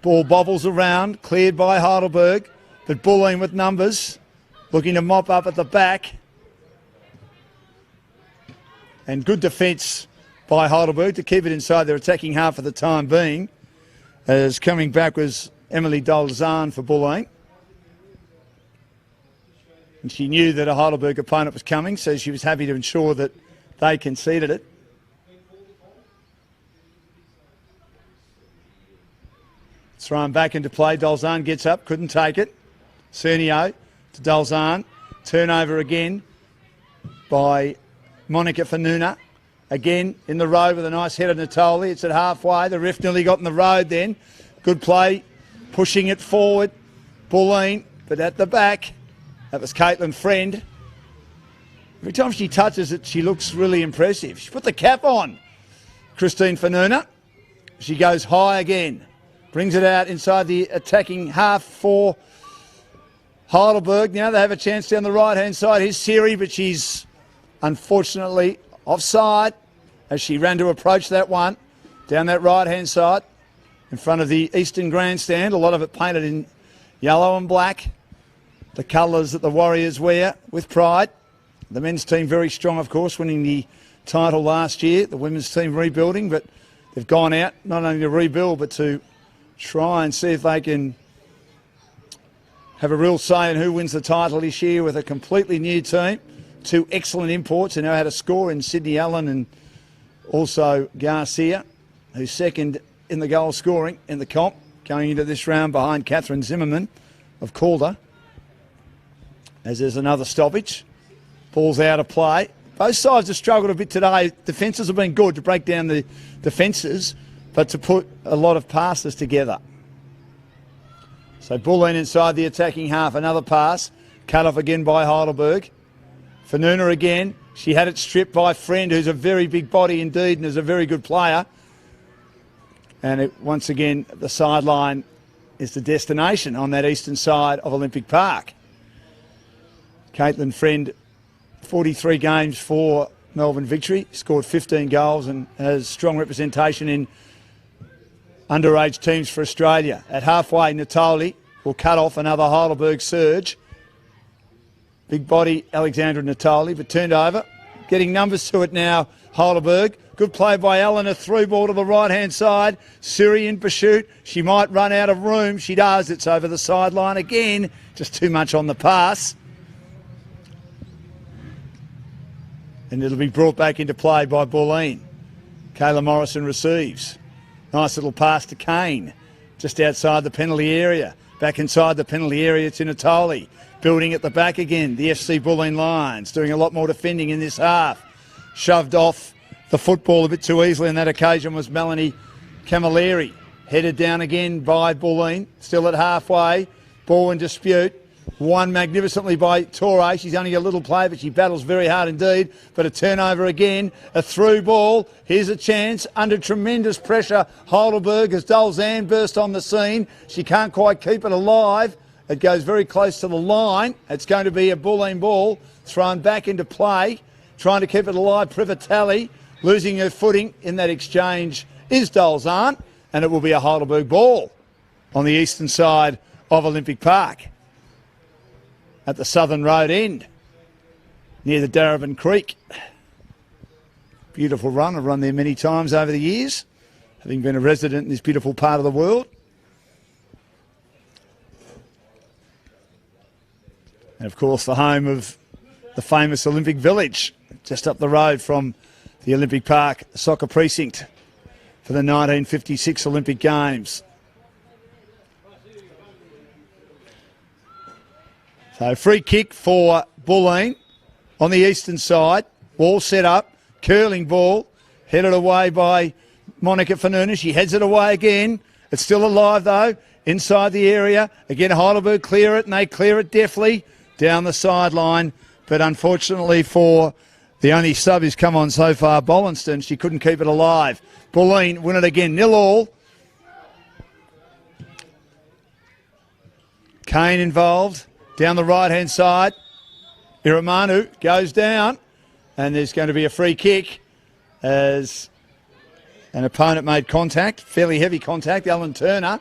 Ball bobbles around, cleared by Heidelberg, but Bulleen with numbers, looking to mop up at the back. And good defence by Heidelberg to keep it inside their attacking half for the time being, as coming back was Emily Dolzahn for Bulleen. And she knew that a Heidelberg opponent was coming, so she was happy to ensure that they conceded it. Thrown back into play. Dolzahn gets up, couldn't take it. Cernio to Dolzahn. Turnover again by Monica Fanuna. Again in the road with a nice header, Natoli. It's at halfway. The ref nearly got in the road then. Good play. Pushing it forward. Bulleen, but at the back. That was Caitlin Friend. Every time she touches it, she looks really impressive. She put the cap on. Christine Fanuna. She goes high again. Brings it out inside the attacking half for Heidelberg. Now they have a chance down the right-hand side. Here's Siri, but she's unfortunately offside as she ran to approach that one down that right-hand side in front of the Eastern Grandstand. A lot of it painted in yellow and black, the colours that the Warriors wear with pride. The men's team very strong, of course, winning the title last year. The women's team rebuilding, but they've gone out not only to rebuild but to try and see if they can have a real say in who wins the title this year with a completely new team. Two excellent imports who know how to score in Sydney Allen and also Garcia, who's second in the goal scoring in the comp, going into this round behind Catherine Zimmerman of Calder. As there's another stoppage. Ball's out of play. Both sides have struggled a bit today. Defences have been good to break down the defences, but to put a lot of passes together. So Bulleen inside the attacking half, another pass, cut off again by Heidelberg. Fanuna again, she had it stripped by Friend, who's a very big body indeed and is a very good player. And once again, the sideline is the destination on that eastern side of Olympic Park. Caitlin Friend, 43 games for Melbourne Victory, scored 15 goals and has strong representation in underage teams for Australia. At halfway, Natoli will cut off another Heidelberg surge. Big body Alexandra Natoli, but turned over. Getting numbers to it now, Heidelberg. Good play by Ellen, a through ball to the right-hand side. Siri in pursuit. She might run out of room. She does. It's over the sideline again. Just too much on the pass. And it'll be brought back into play by Bulleen. Kayla Morrison receives. Nice little pass to Kane, just outside the penalty area. Back inside the penalty area to Natoli. Building at the back again, the FC Bulleen Lions, doing a lot more defending in this half. Shoved off the football a bit too easily on that occasion was Melanie Camilleri. Headed down again by Bulleen, still at halfway. Ball in dispute. Won magnificently by Torre. She's only a little player, but she battles very hard indeed. But a turnover again, a through ball. Here's a chance under tremendous pressure. Heidelberg as Dolzahn burst on the scene. She can't quite keep it alive. It goes very close to the line. It's going to be a Bulleen ball thrown back into play. Trying to keep it alive, Privatelli. Losing her footing in that exchange is Dolzahn. And it will be a Heidelberg ball on the eastern side of Olympic Park, at the southern road end, near the Darebin Creek. Beautiful run. I've run there many times over the years, having been a resident in this beautiful part of the world. And of course, the home of the famous Olympic Village, just up the road from the Olympic Park soccer precinct. for the 1956 Olympic Games. So free kick for Bulleen on the eastern side. Ball set up, curling ball, headed away by Monica Fanuna. She heads it away again. It's still alive though, inside the area. Again, Heidelberg clear it, and they clear it deftly down the sideline. But unfortunately for the only sub who's come on so far, Bollinston, she couldn't keep it alive. Bulleen win it again, 0-0. Kane involved. Down the right-hand side, Iramanu goes down, and there's going to be a free kick as an opponent made contact, fairly heavy contact, Alan Turner.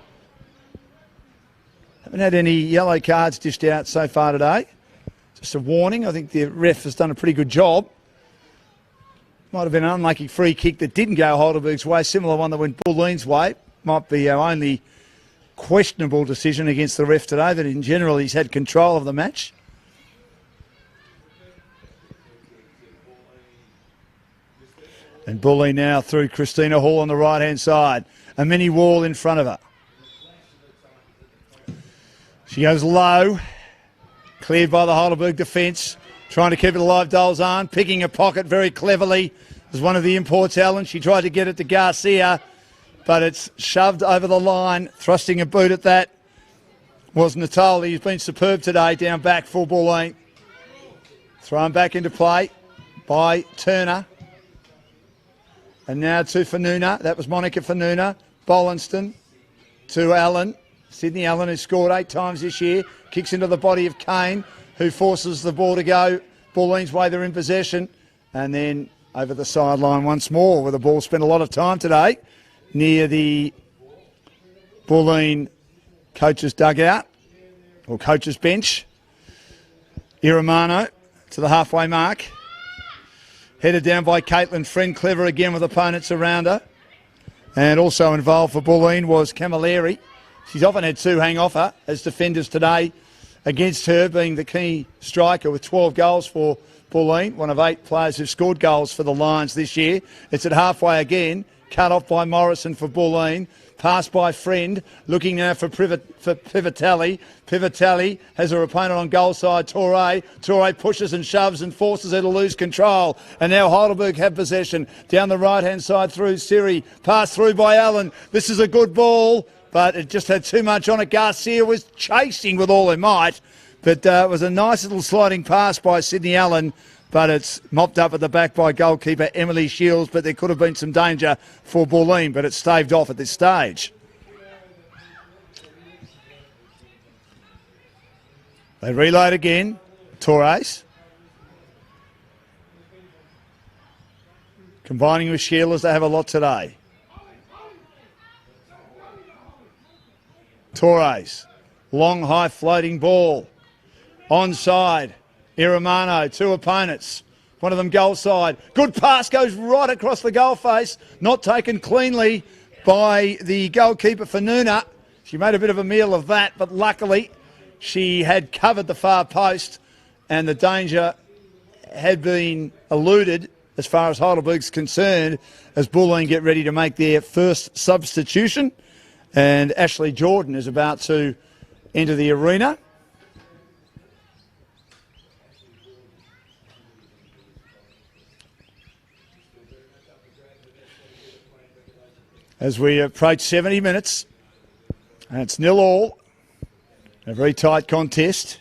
Haven't had any yellow cards dished out so far today. Just a warning. I think the ref has done a pretty good job. Might have been an unlucky free kick that didn't go Heidelberg's way, similar one that went Bulleen's way. Might be our only questionable decision against the ref today, but in general he's had control of the match. And Bulleen now through Christina Hall on the right hand side. A mini wall in front of her. She goes low, cleared by the Heidelberg defence, trying to keep it alive. Dolzahn picking a pocket very cleverly as one of the imports, Allen. She tried to get it to Garcia, but it's shoved over the line. Thrusting a boot at that was Natali. He's been superb today down back for Bulleen. Thrown back into play by Turner. And now to Fanuna. That was Monica Fanuna. Bollinston to Allen. Sydney Allen, who scored 8 times this year. Kicks into the body of Kane, who forces the ball to go Bulleen's way. They're in possession. And then over the sideline once more, where the ball spent a lot of time today near the Bulleen coach's dugout, or coach's bench. Iramano to the halfway mark. Headed down by Caitlin Friend, clever again with opponents around her. And also involved for Bulleen was Camilleri. She's often had 2 hang off her as defenders today against her, being the key striker with 12 goals for Bulleen, one of 8 players who've scored goals for the Lions this year. It's at halfway again. Cut off by Morrison for Bulleen. Passed by Friend. Looking now for Pivatelli. Pivatelli has her opponent on goal side, Torre. Torre pushes and shoves and forces her to lose control. And now Heidelberg have possession. Down the right-hand side through Siri. Passed through by Allen. This is a good ball, but it just had too much on it. Garcia was chasing with all her might. But it was a nice little sliding pass by Sydney Allen. But it's mopped up at the back by goalkeeper Emily Shields. But there could have been some danger for Bulleen, but it's staved off at this stage. They reload again. Torres. Combining with Shields, they have a lot today. Torres. Long, high floating ball. Onside. Iramano, 2 opponents. One of them goal side. Good pass goes right across the goal face. Not taken cleanly by the goalkeeper Fanuna. She made a bit of a meal of that, but luckily she had covered the far post and the danger had been eluded as far as Heidelberg's concerned, as Bulleen get ready to make their first substitution. And Ashley Jordan is about to enter the arena. As we approach 70 minutes, and it's 0-0, a very tight contest.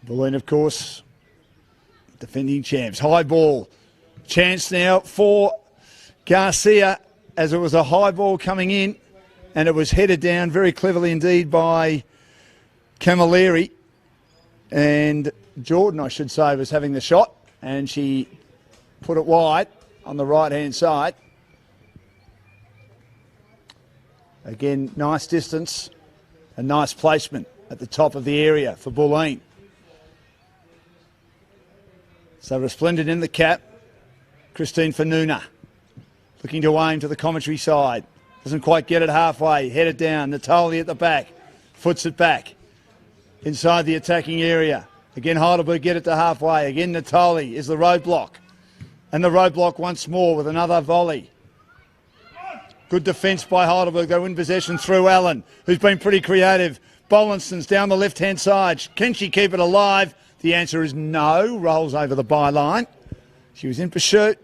Bulleen, of course, defending champs. High ball, chance now for Garcia, as it was a high ball coming in, and it was headed down very cleverly indeed by Camilleri. And Jordan, I should say, was having the shot, and she put it wide on the right-hand side. Again, nice distance and nice placement at the top of the area for Bulleen. So resplendent in the cap, Christine Fanuna. Looking to aim to the commentary side. Doesn't quite get it halfway. Headed down. Natali at the back. Foots it back. Inside the attacking area. Again, Heidelberg get it to halfway. Again, Natali is the roadblock. And the roadblock once more with another volley. Good defence by Heidelberg. They win possession through Allen, who's been pretty creative. Bollinson's down the left-hand side. Can she keep it alive? The answer is no. Rolls over the byline. She was in pursuit,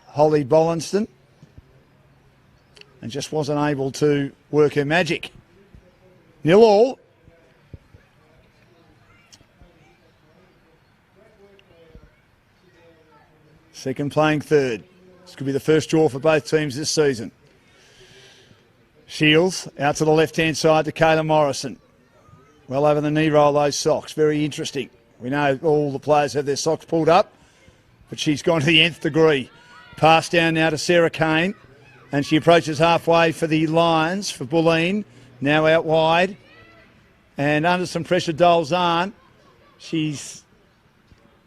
Holly Bollinston, and just wasn't able to work her magic. 0-all. Second playing third. This could be the first draw for both teams this season. Shields out to the left-hand side to Kayla Morrison. Well over the knee roll, those socks. Very interesting. We know all the players have their socks pulled up, but she's gone to the nth degree. Pass down now to Sarah Kane, and she approaches halfway for the Lions, for Bulleen. Now out wide, and under some pressure, Dolzahn. She's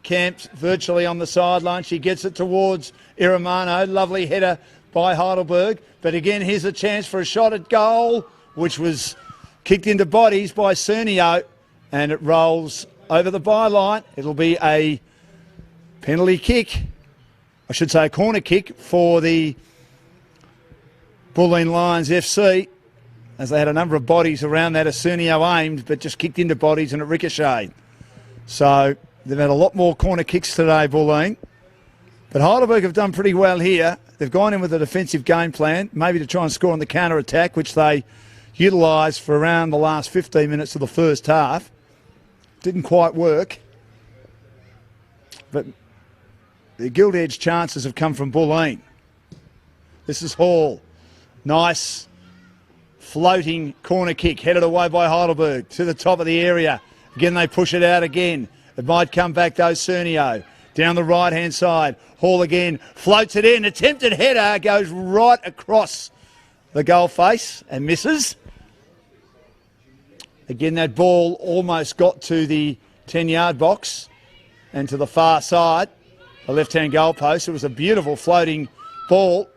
camped virtually on the sideline. She gets it towards Iramano. Lovely header by Heidelberg. But again, here's a chance for a shot at goal, which was kicked into bodies by Cernio, and it rolls over the byline. It'll be a penalty kick. I should say a corner kick for the Bulleen Lions FC, as they had a number of bodies around that as Cernio aimed, but just kicked into bodies and it ricocheted. So they've had a lot more corner kicks today, Bulleen. But Heidelberg have done pretty well here. They've gone in with a defensive game plan, maybe to try and score on the counter-attack, which they utilised for around the last 15 minutes of the first half. Didn't quite work. But the gilt-edged chances have come from Bulleen. This is Hall. Nice floating corner kick, headed away by Heidelberg to the top of the area. Again, they push it out again. It might come back though, Cernio. Down the right-hand side. Hall again, floats it in. Attempted header goes right across the goal face and misses. Again, that ball almost got to the 10-yard box and to the far side, the left-hand goal post. It was a beautiful floating ball,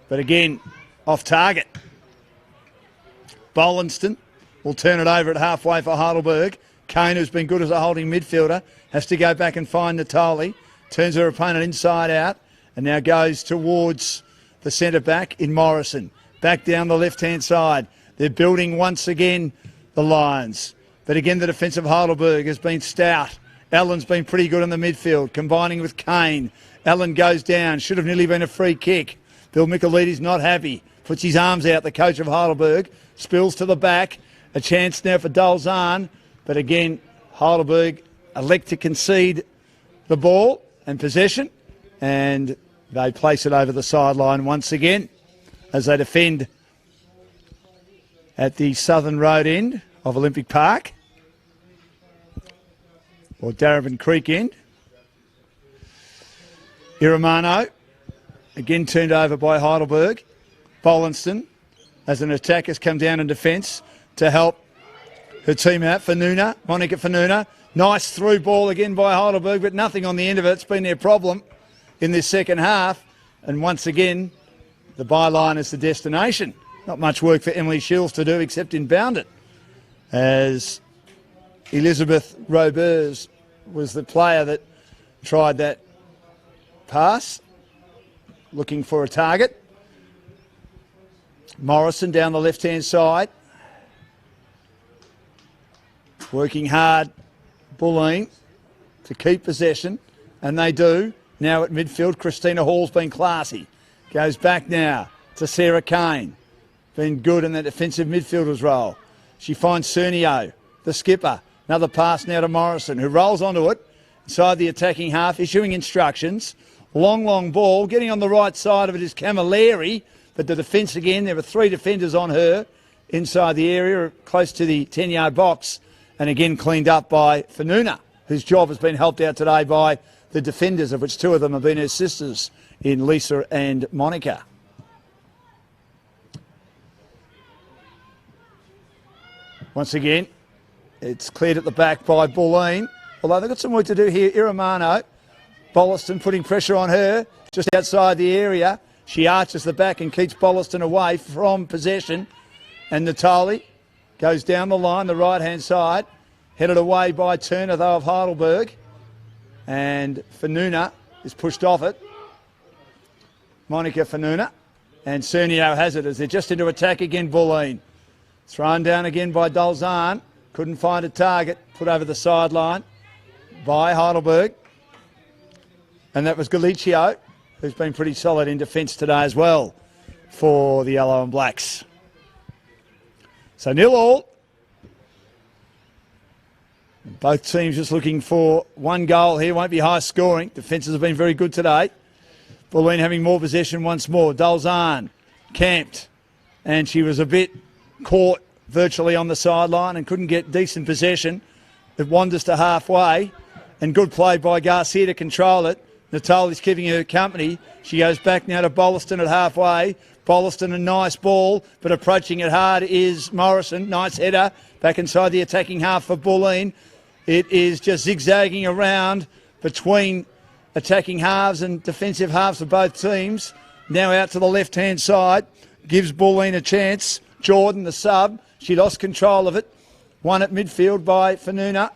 but again, off target. Bollinston will turn it over at halfway for Heidelberg. Kane, who's been good as a holding midfielder, has to go back and find Natali. Turns her opponent inside out and now goes towards the centre-back in Morrison. Back down the left-hand side. They're building once again, the Lions. But again, the defence of Heidelberg has been stout. Allen's been pretty good in the midfield, combining with Kane. Allen goes down. Should have nearly been a free kick. Bill Michelides not happy. Puts his arms out, the coach of Heidelberg. Spills to the back. A chance now for Dolzahn. But again, Heidelberg elect to concede the ball and possession, and they place it over the sideline once again as they defend at the southern road end of Olympic Park, or Darabin Creek end. Iramano, again turned over by Heidelberg. Bollinston, as an attack, has come down in defence to help her team out. Monica Fanuna. Nice through ball again by Heidelberg, but nothing on the end of it. It's been their problem in this second half. And once again, the byline is the destination. Not much work for Emily Shields to do except inbound it, as Elizabeth Robers was the player that tried that pass, looking for a target. Morrison down the left-hand side. Working hard, Bulleen, to keep possession, and they do. Now at midfield, Christina Hall's been classy. Goes back now to Sarah Kane. Been good in that defensive midfielder's role. She finds Cernio, the skipper. Another pass now to Morrison, who rolls onto it inside the attacking half, issuing instructions. Long ball. Getting on the right side of it is Camilleri, but the defence again, there were three defenders on her inside the area, close to the 10-yard box. And again cleaned up by Fanuna, whose job has been helped out today by the defenders, of which two of them have been her sisters in Lisa and Monica. Once again, it's cleared at the back by Bulleen, although they've got some work to do here. Iramano, Bolliston putting pressure on her just outside the area. She arches the back and keeps Bolliston away from possession. And Natali goes down the line, the right-hand side, headed away by Turner, though, of Heidelberg. And Fanuna is pushed off it. Monica Fanuna. And Cernio has it as they're just into attack again, Bulleen. Thrown down again by Dolzahn. Couldn't find a target. Put over the sideline by Heidelberg. And that was Galicio, who's been pretty solid in defence today as well for the Yellow and Blacks. So 0-0. Both teams just looking for one goal here. Won't be high scoring. Defences have been very good today. Bulleen having more possession once more. Dolzahn camped, and she was a bit caught virtually on the sideline and couldn't get decent possession. It wanders to halfway, and good play by Garcia to control it. Natali's keeping her company. She goes back now to Bolliston at halfway. Bolliston, a nice ball, but approaching it hard is Morrison. Nice header back inside the attacking half for Bulleen. It is just zigzagging around between attacking halves and defensive halves of both teams. Now out to the left-hand side. Gives Bulleen a chance. Jordan, the sub. She lost control of it. Won at midfield by Fanuna.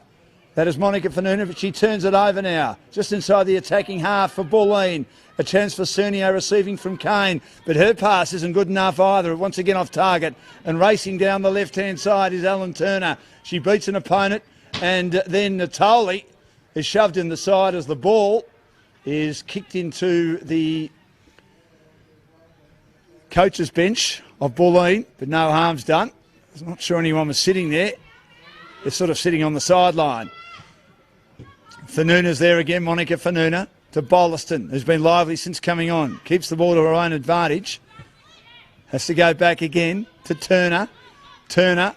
That is Monica Fanuna, but she turns it over now. Just inside the attacking half for Bulleen. A chance for Cernio receiving from Kane, but her pass isn't good enough either. Once again off target. And racing down the left-hand side is Ellen Turner. She beats an opponent, and then Natali is shoved in the side as the ball is kicked into the coach's bench of Bulleen, but no harm's done. I'm not sure anyone was sitting there. They're sort of sitting on the sideline. Fanuna's there again, Monica Fanuna, to Bolliston, who's been lively since coming on. Keeps the ball to her own advantage. Has to go back again to Turner. Turner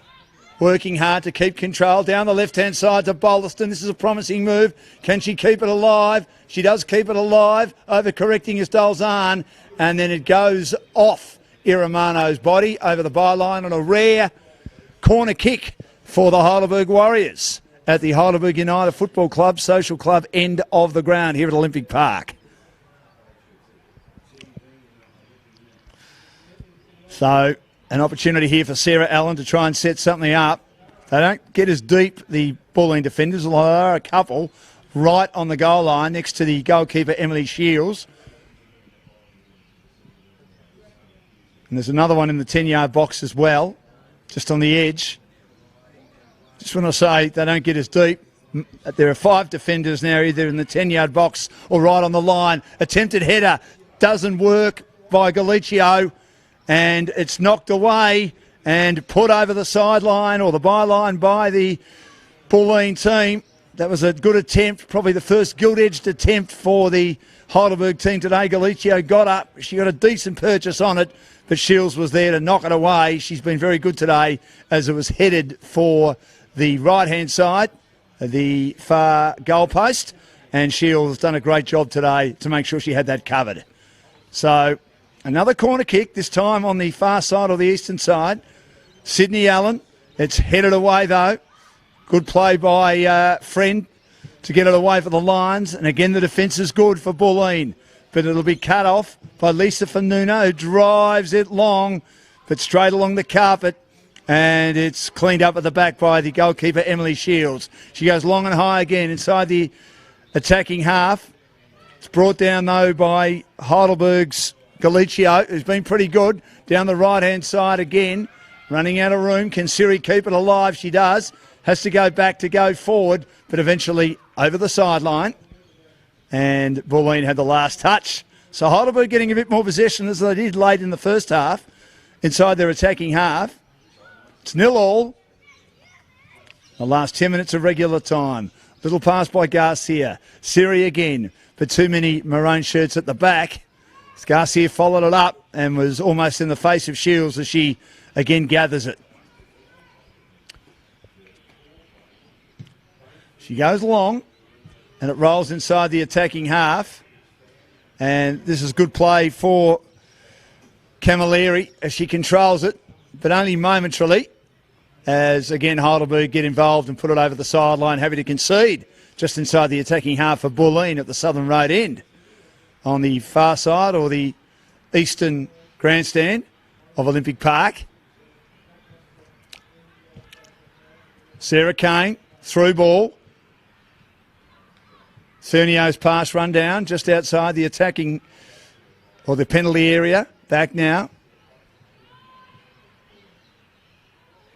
working hard to keep control. Down the left-hand side to Bolliston. This is a promising move. Can she keep it alive? She does keep it alive. Overcorrecting is Dolzahn. And then it goes off Iramano's body over the byline on a rare corner kick for the Heidelberg Warriors at the Heidelberg United Football Club, Social Club end of the ground here at Olympic Park. So an opportunity here for Sarah Allen to try and set something up. They don't get as deep, the Bulleen defenders, although there are a couple right on the goal line next to the goalkeeper, Emily Shields. And there's another one in the 10-yard box as well, just on the edge. Just want to say they don't get as deep. There are 5 defenders now, either in the 10-yard box or right on the line. Attempted header doesn't work by Galicio, and it's knocked away and put over the sideline or the byline by the Bulleen team. That was a good attempt, probably the first gilt-edged attempt for the Heidelberg team today. Galicio got up. She got a decent purchase on it, but Shields was there to knock it away. She's been very good today as it was headed for the right-hand side, the far goalpost, and Shields has done a great job today to make sure she had that covered. So another corner kick, this time on the far side or the eastern side. Sydney Allen, it's headed away though. Good play by Friend to get it away for the Lions, and again the defence is good for Bulleen, but it'll be cut off by Lisa Fanuna, who drives it long, but straight along the carpet. And it's cleaned up at the back by the goalkeeper, Emily Shields. She goes long and high again inside the attacking half. It's brought down, though, by Heidelberg's Galicio, who's been pretty good. Down the right-hand side again. Running out of room. Can Siri keep it alive? She does. Has to go back to go forward, but eventually over the sideline. And Bulleen had the last touch. So Heidelberg getting a bit more possession as they did late in the first half inside their attacking half. It's 0-0. The last 10 minutes of regular time. Little pass by Garcia. Siri again, but too many maroon shirts at the back. Garcia followed it up and was almost in the face of Shields as she again gathers it. She goes long and it rolls inside the attacking half. And this is good play for Camilleri as she controls it, but only momentarily, as again Heidelberg get involved and put it over the sideline, happy to concede just inside the attacking half of Bulleen at the Southern Road end on the far side or the eastern grandstand of Olympic Park. Sarah Kane, through ball. Cernio's pass run down just outside the attacking or the penalty area. Back now.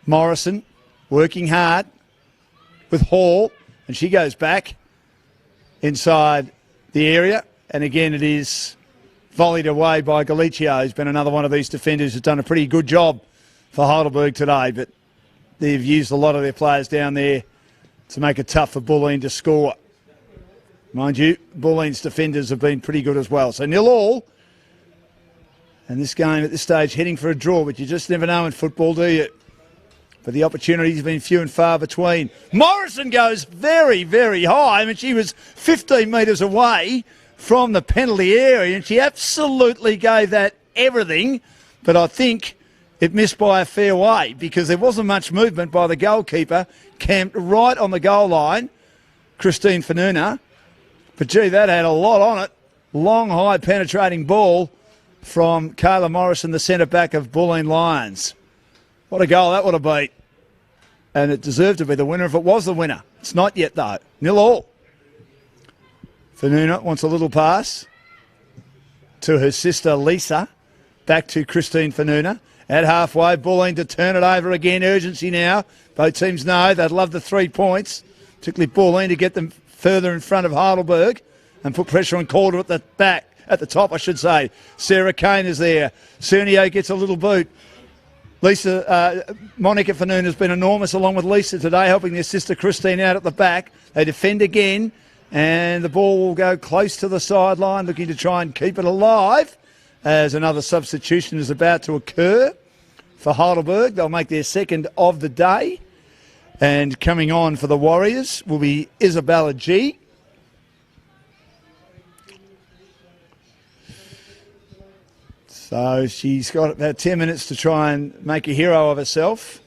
Morrison working hard with Hall, and she goes back inside the area. And again, it is volleyed away by Galicchio, who's been another one of these defenders who's done a pretty good job for Heidelberg today. But they've used a lot of their players down there to make it tough for Bulleen to score. Mind you, Bulleen's defenders have been pretty good as well. So 0-0. And this game at this stage heading for a draw, but you just never know in football, do you? But the opportunities have been few and far between. Morrison goes very, very high. I mean, she was 15 metres away from the penalty area, and she absolutely gave that everything. But I think it missed by a fair way because there wasn't much movement by the goalkeeper, camped right on the goal line, Christine Fanuna. But, gee, that had a lot on it. Long, high, penetrating ball from Kayla Morrison, the centre-back of Bulleen Lions. What a goal that would have been. And it deserved to be the winner if it was the winner. It's not yet, though. 0-0. Fanuna wants a little pass to her sister Lisa. Back to Christine Fanuna. At halfway, Bulleen to turn it over again. Urgency now. Both teams know they'd love the 3 points, particularly Bulleen, to get them further in front of Heidelberg and put pressure on Calder at the back, at the top, I should say. Sarah Kane is there. Cernier gets a little boot. Monica Fanuna has been enormous along with Lisa today, helping their sister Christine out at the back. They defend again, and the ball will go close to the sideline, looking to try and keep it alive as another substitution is about to occur for Heidelberg. They'll make their second of the day. And coming on for the Warriors will be Isabella G. So she's got about 10 minutes to try and make a hero of herself.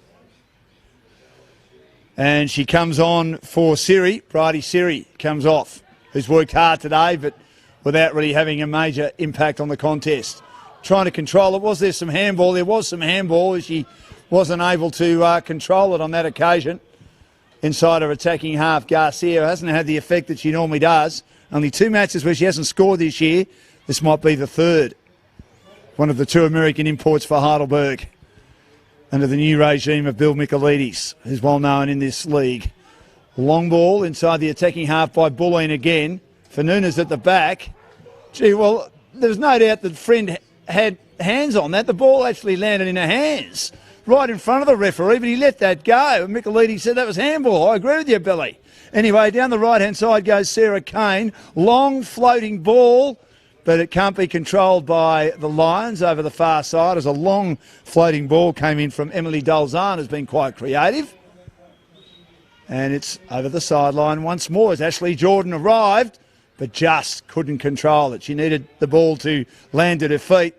And she comes on for Siri. Bridie Siri comes off, who's worked hard today, but without really having a major impact on the contest. Trying to control it. Was there some handball? There was some handball. She wasn't able to control it on that occasion. Inside her attacking half, Garcia hasn't had the effect that she normally does. Only 2 matches where she hasn't scored this year. This might be the third. One of the 2 American imports for Heidelberg under the new regime of Bill Michaelides, who's well known in this league. Long ball inside the attacking half by Bulleen again. Fanuna's at the back. Gee, well, there's no doubt that Friend had hands on that. The ball actually landed in her hands right in front of the referee, but he let that go. Michaelides said that was handball. I agree with you, Billy. Anyway, down the right-hand side goes Sarah Kane. Long floating ball, but it can't be controlled by the Lions over the far side as a long floating ball came in from Emily Dolzan, who's been quite creative. And it's over the sideline once more as Ashley Jordan arrived, but just couldn't control it. She needed the ball to land at her feet,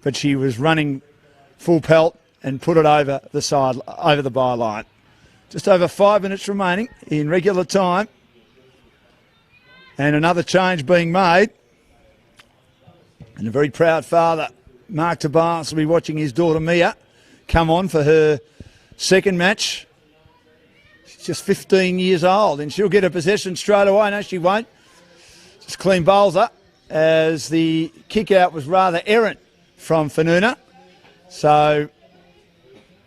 but she was running full pelt and put it over the side, over the byline. Just over 5 minutes remaining in regular time. And another change being made. And a very proud father, Mark Tobias, will be watching his daughter Mia come on for her second match. She's just 15 years old and she'll get a possession straight away. No, she won't. Just clean bowls up as the kick out was rather errant from Fanuna. So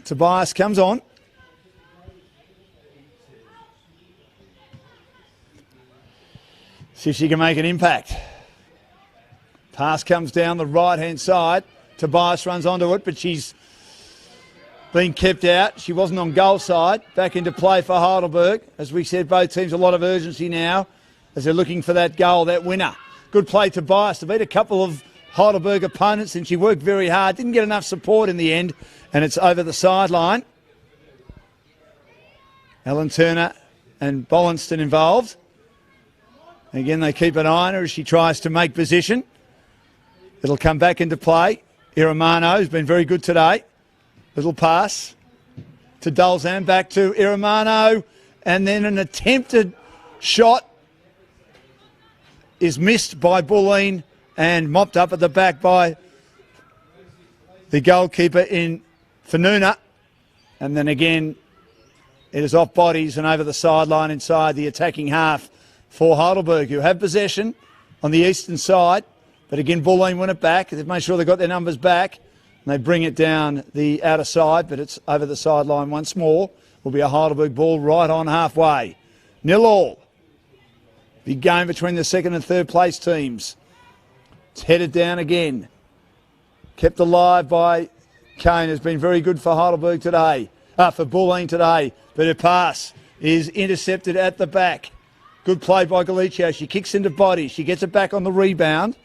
Tobias comes on. See if she can make an impact. Pass comes down the right-hand side. Tobias runs onto it, but she's been kept out. She wasn't on goal side. Back into play for Heidelberg. As we said, both teams a lot of urgency now as they're looking for that goal, that winner. Good play, Tobias, to beat a couple of Heidelberg opponents, and she worked very hard. Didn't get enough support in the end, and it's over the sideline. Ellen Turner and Bollinston involved. Again, they keep an eye on her as she tries to make position. It'll come back into play. Iramano has been very good today. Little pass to Dolzan, back to Iramano, and then an attempted shot is missed by Bulleen and mopped up at the back by the goalkeeper in Fanuna. And then again, it is off bodies and over the sideline inside the attacking half for Heidelberg, who have possession on the eastern side, But again, Bulleen win it back. They've made sure they've got their numbers back. And they bring it down the outer side, but it's over the sideline once more. Will be a Heidelberg ball right on halfway. 0-0. Big game between the second and third place teams. It's headed down again. Kept alive by Kane, has been very good for Heidelberg today. For Bulleen today. But her pass is intercepted at the back. Good play by Galicio. She kicks into body. She gets it back on the rebound.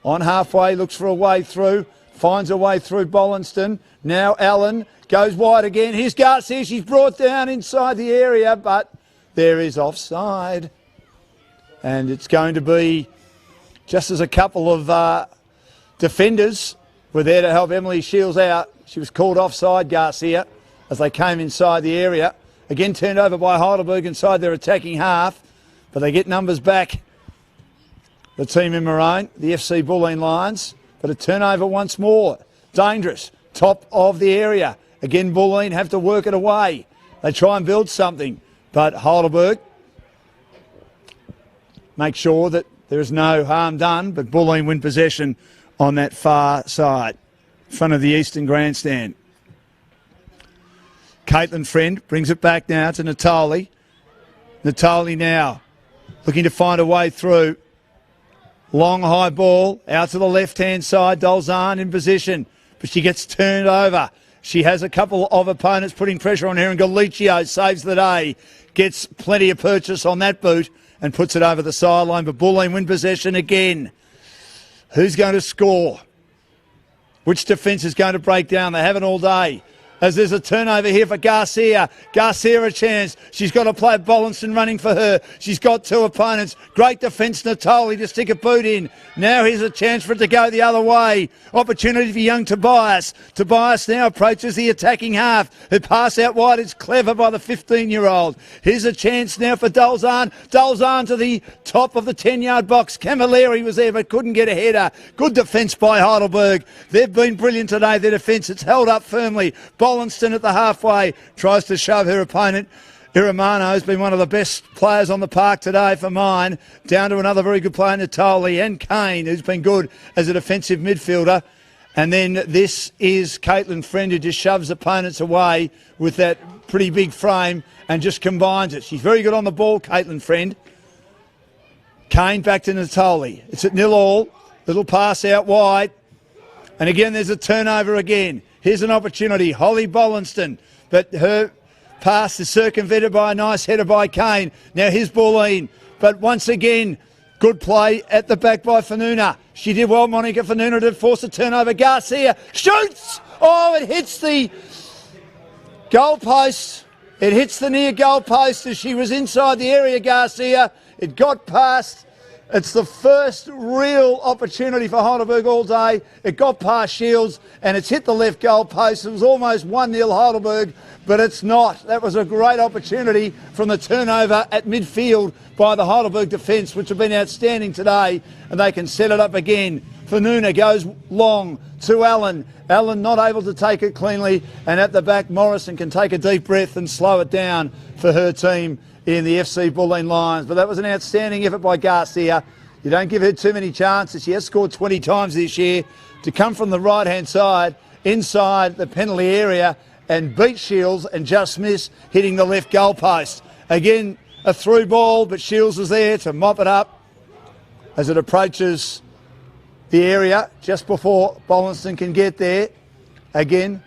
On halfway, looks for a way through. Finds a way through Bollinston. Now Allen goes wide again. Here's Garcia. She's brought down inside the area, but there is offside. And it's going to be, just as a couple of defenders were there to help Emily Shields out, she was called offside, Garcia, as they came inside the area. Again turned over by Heidelberg inside their attacking half, but they get numbers back. The team in maroon, the FC Bulleen Lions, but a turnover once more. Dangerous, top of the area. Again, Bulleen have to work it away. They try and build something, but Heidelberg make sure that there is no harm done, but Bulleen win possession on that far side, in front of the Eastern Grandstand. Caitlin Friend brings it back now to Natali. Natali now looking to find a way through. Long high ball out to the left-hand side. Dolzan in position, but she gets turned over. She has a couple of opponents putting pressure on her, and Galicio saves the day. Gets plenty of purchase on that boot and puts it over the sideline. But Bulleen win possession again. Who's going to score? Which defence is going to break down? They haven't all day. As there's a turnover here for Garcia. Garcia a chance. She's got to play Bollinston running for her. She's got two opponents. Great defence, Natali, to stick a boot in. Now here's a chance for it to go the other way. Opportunity for young Tobias. Tobias now approaches the attacking half. Her pass out wide is clever by the 15-year-old. Here's a chance now for Dolzan. Dolzan to the top of the 10-yard box. Camilleri was there but couldn't get a header. Good defence by Heidelberg. They've been brilliant today, their defence. It's held up firmly. Bollinston at the halfway tries to shove her opponent. Iramano has been one of the best players on the park today for mine. Down to another very good player, Natali, and Kane, who's been good as a defensive midfielder. And then this is Caitlin Friend, who just shoves opponents away with that pretty big frame and just combines it. She's very good on the ball, Caitlin Friend. Kane back to Natali. It's at 0-0. Little pass out wide. And again, there's a turnover again. Here's an opportunity. Holly Bollinston, but her pass is circumvented by a nice header by Kane. Now here's Bulleen, but once again, good play at the back by Fanuna. She did well, Monica Fanuna, to force a turnover. Garcia shoots! Oh, it hits the goal post. It hits the near goal post as she was inside the area, Garcia. It got past. It's the first real opportunity for Heidelberg all day. It got past Shields and it's hit the left goal post. It was almost 1-0 Heidelberg, but it's not. That was a great opportunity from the turnover at midfield by the Heidelberg defence, which have been outstanding today, and they can set it up again. Fanuna goes long to Allen. Allen not able to take it cleanly, and at the back Morrison can take a deep breath and slow it down for her team in the FC Bulleen Lions. But that was an outstanding effort by Garcia. You don't give her too many chances. She has scored 20 times this year. To come from the right-hand side, inside the penalty area, and beat Shields and just miss hitting the left goal post. Again, a through ball, but Shields is there to mop it up as it approaches the area just before Bollinston can get there. Again,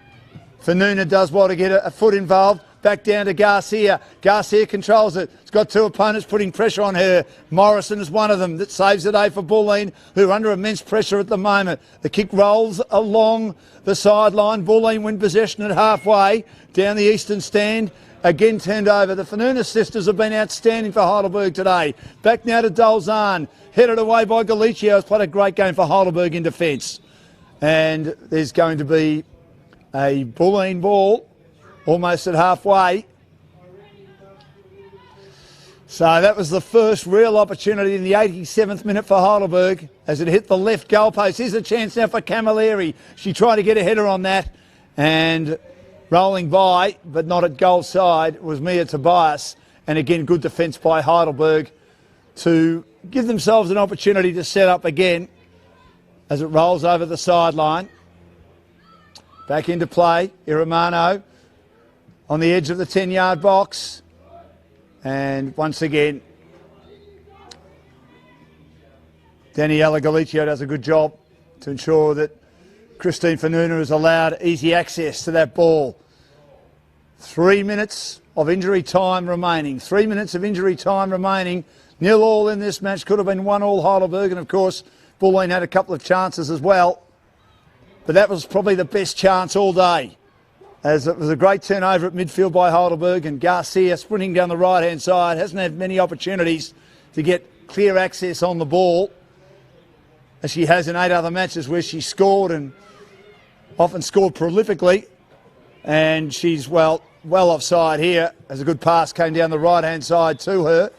Fanuna does well to get a foot involved. Back down to Garcia. Garcia controls it. It's got two opponents putting pressure on her. Morrison is one of them that saves the day for Bulleen, who are under immense pressure at the moment. The kick rolls along the sideline. Bulleen win possession at halfway. Down the eastern stand. Again turned over. The Fanuna sisters have been outstanding for Heidelberg today. Back now to Dolzan. Headed away by Galicio. Has played a great game for Heidelberg in defence. And there's going to be a Bulleen ball almost at halfway. So that was the first real opportunity in the 87th minute for Heidelberg as it hit the left goal post. Here's a chance now for Camilleri. She tried to get a header on that, and rolling by, but not at goal side, was Mia Tobias. And again, good defence by Heidelberg to give themselves an opportunity to set up again. as it rolls over the sideline. Back into play, Iramano on the edge of the 10-yard box. And once again, Daniela Galicio does a good job to ensure that Christine Fanuna is allowed easy access to that ball. 3 minutes of injury time remaining. 3 minutes of injury time remaining. 0-0 in this match. Could have been 1-1 Heidelberg. And, of course, Bulleen had a couple of chances as well. But that was probably the best chance all day, as it was a great turnover at midfield by Heidelberg, and Garcia sprinting down the right-hand side hasn't had many opportunities to get clear access on the ball, as she has in 8 other matches where she scored, and often scored prolifically. And she's well offside here, as a good pass came down the right-hand side to her.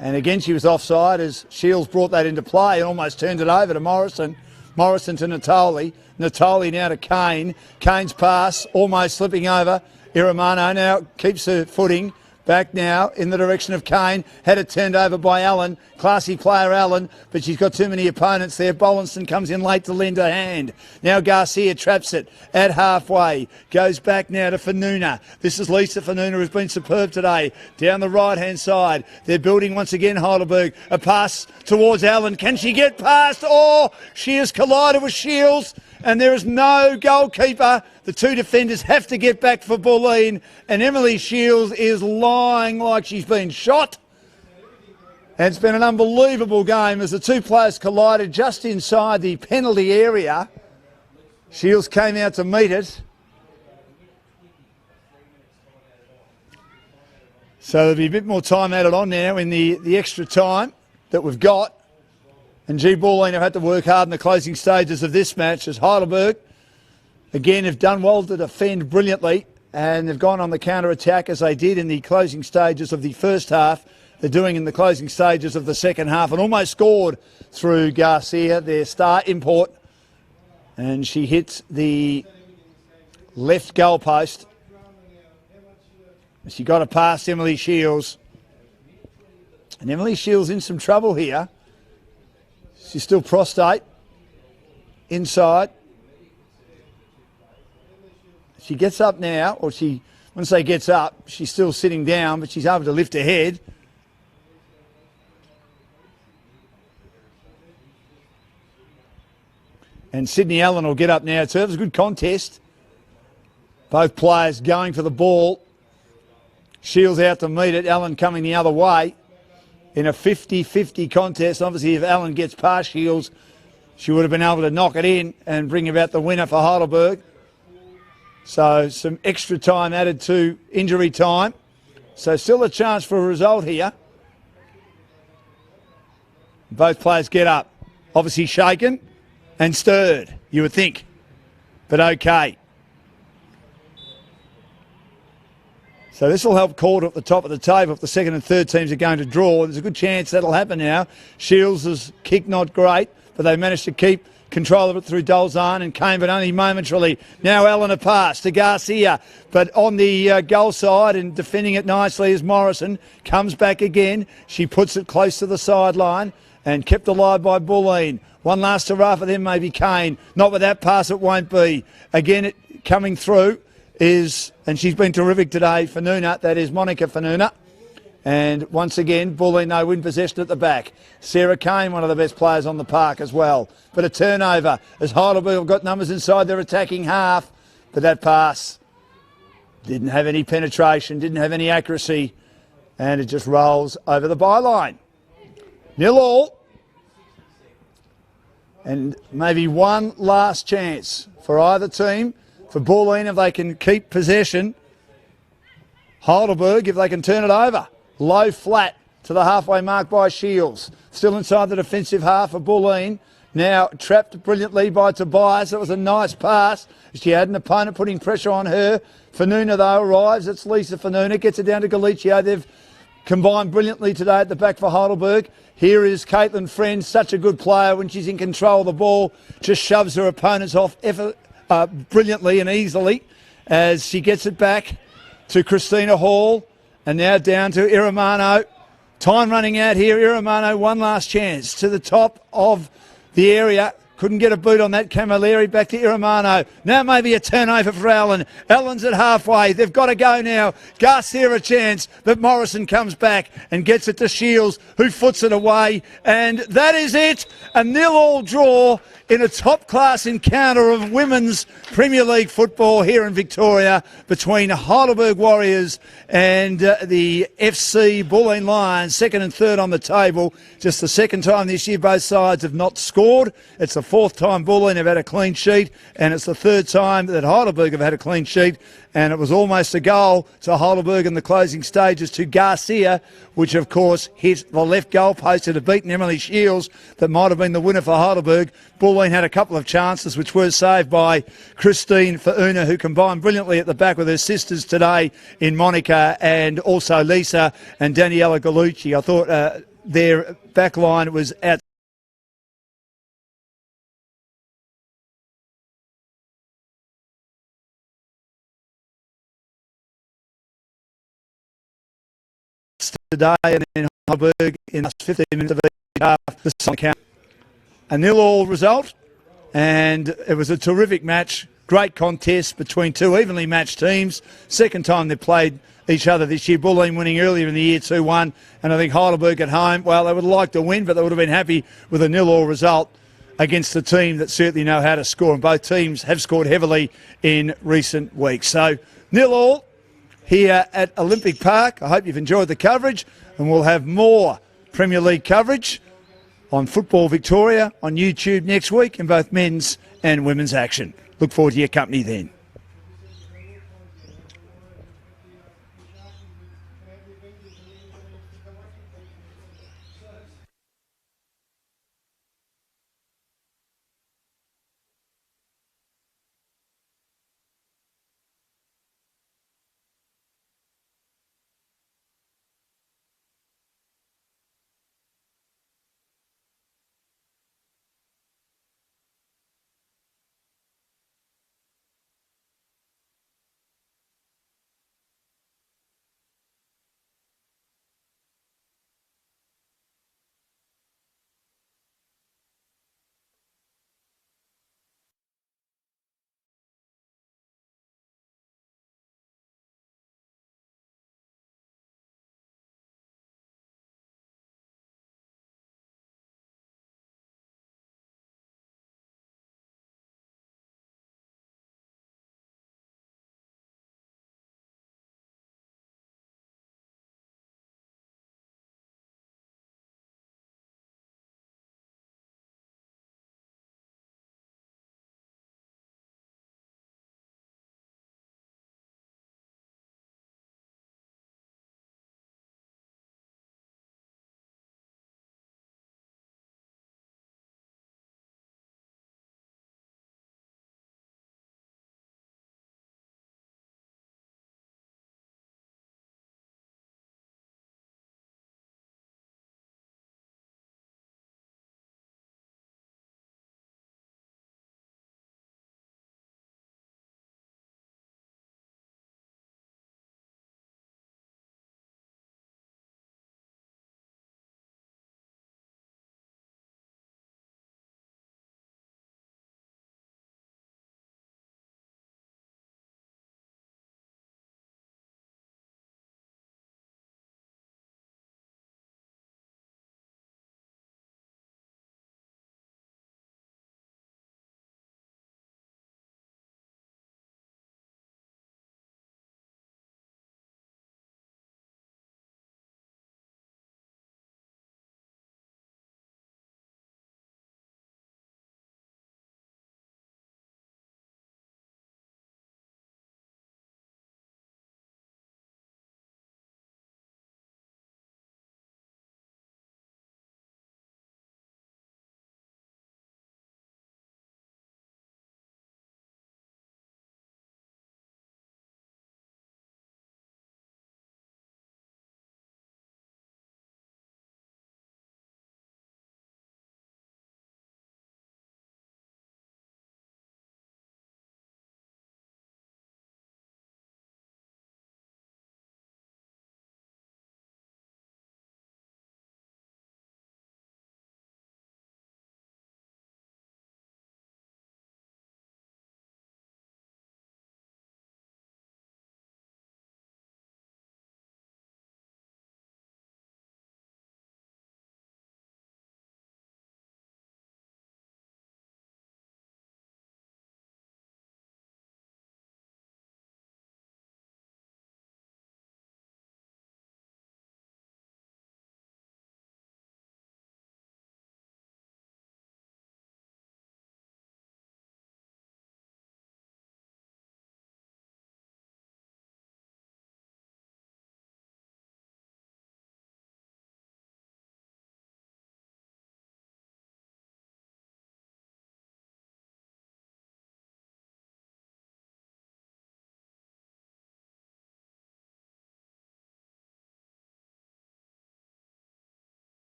And again, she was offside as Shields brought that into play and almost turned it over to Morrison. Morrison to Natali. Natali now to Kane. Kane's pass almost slipping over. Iramano now keeps her footing. Back now in the direction of Kane. Had it turned over by Allen. Classy player Allen, but she's got too many opponents there. Bollinston comes in late to lend a hand. Now Garcia traps it at halfway. Goes back now to Fanuna. This is Lisa Fanuna, who's been superb today. Down the right-hand side. They're building once again, Heidelberg. A pass towards Allen. Can she get past? Oh, she has collided with Shields. And there is no goalkeeper. The two defenders have to get back for Bulleen. And Emily Shields is lying like she's been shot. And it's been an unbelievable game as the two players collided just inside the penalty area. Shields came out to meet it. So there'll be a bit more time added on now in the extra time that we've got. And Bulleen have had to work hard in the closing stages of this match, as Heidelberg, again, have done well to defend brilliantly, and they've gone on the counter-attack as they did in the closing stages of the first half. They're doing in the closing stages of the second half, and almost scored through Garcia, their star import. And she hits the left goal post. She got it past Emily Shields. And Emily Shields in some trouble here. She's still prostate inside. She gets up now, or once they gets up, she's still sitting down, but she's able to lift her head. And Sydney Allen will get up now too. It was a good contest. Both players going for the ball. Shields out to meet it. Allen coming the other way in a 50-50 contest. Obviously, if Allen gets past Shields, she would have been able to knock it in and bring about the winner for Heidelberg. So some extra time added to injury time. So still a chance for a result here. Both players get up. Obviously shaken and stirred, you would think. But okay. So this will help Calder at the top of the table if the second and third teams are going to draw. There's a good chance that'll happen now. Shields' kick not great, but they managed to keep control of it through Dolzan and Kane, but only momentarily. Now Allen a pass to Garcia, but on the goal side and defending it nicely is Morrison. Comes back again. She puts it close to the sideline and kept alive by Bulleen. One last hurrah for them, maybe Kane. Not with that pass, it won't be. Again, it coming through is, and she's been terrific today, Fanuna, that is Monica Fanuna. And once again, Bulleen, they win possession at the back. Sarah Kane, one of the best players on the park as well. But a turnover as Heidelberg have got numbers inside their attacking half. But that pass didn't have any penetration, didn't have any accuracy, and it just rolls over the byline. 0-0. And maybe one last chance for either team. For Bulleen, if they can keep possession. Heidelberg, if they can turn it over. Low flat to the halfway mark by Shields. Still inside the defensive half of Bulleen. Now trapped brilliantly by Tobias. It was a nice pass. She had an opponent putting pressure on her. Fanuna, though, arrives. It's Lisa Fanuna. Gets it down to Galicio. They've combined brilliantly today at the back for Heidelberg. Here is Caitlin Friend, such a good player when she's in control of the ball. Just shoves her opponents off brilliantly and easily as she gets it back to Christina Hall. And now down to Iramano. Time running out here. Iramano, one last chance to the top of the area. Couldn't get a boot on that. Camilleri back to Iramano. Now maybe a turnover for Allen. Allen's at halfway. They've got to go now. Garcia a chance, but Morrison comes back and gets it to Shields, who foots it away. And that is it. A 0-0 draw in a top-class encounter of women's Premier League football here in Victoria between Heidelberg Warriors and the FC Bulleen Lions, second and third on the table. Just the second time this year both sides have not scored. It's the fourth time Bulleen have had a clean sheet, and it's the third time that Heidelberg have had a clean sheet. And it was almost a goal to Heidelberg in the closing stages to Garcia, which of course hit the left goal post and had beaten Emily Shields. That might have been the winner for Heidelberg. Bulleen had a couple of chances which were saved by Christine Fauna, who combined brilliantly at the back with her sisters today in Monica and also Lisa and Daniela Gallucci. I thought their back line was out today, and then Heidelberg in the last 15 minutes of each half, the song count. A 0-0 result, and it was a terrific match. Great contest between two evenly matched teams. Second time they played each other this year. Bulleen winning earlier in the year 2-1, and I think Heidelberg at home, well, they would have liked to win, but they would have been happy with a 0-0 result against a team that certainly know how to score, and both teams have scored heavily in recent weeks. So 0-0 here at Olympic Park. I hope you've enjoyed the coverage, and we'll have more Premier League coverage on Football Victoria on YouTube next week in both men's and women's action. Look forward to your company then.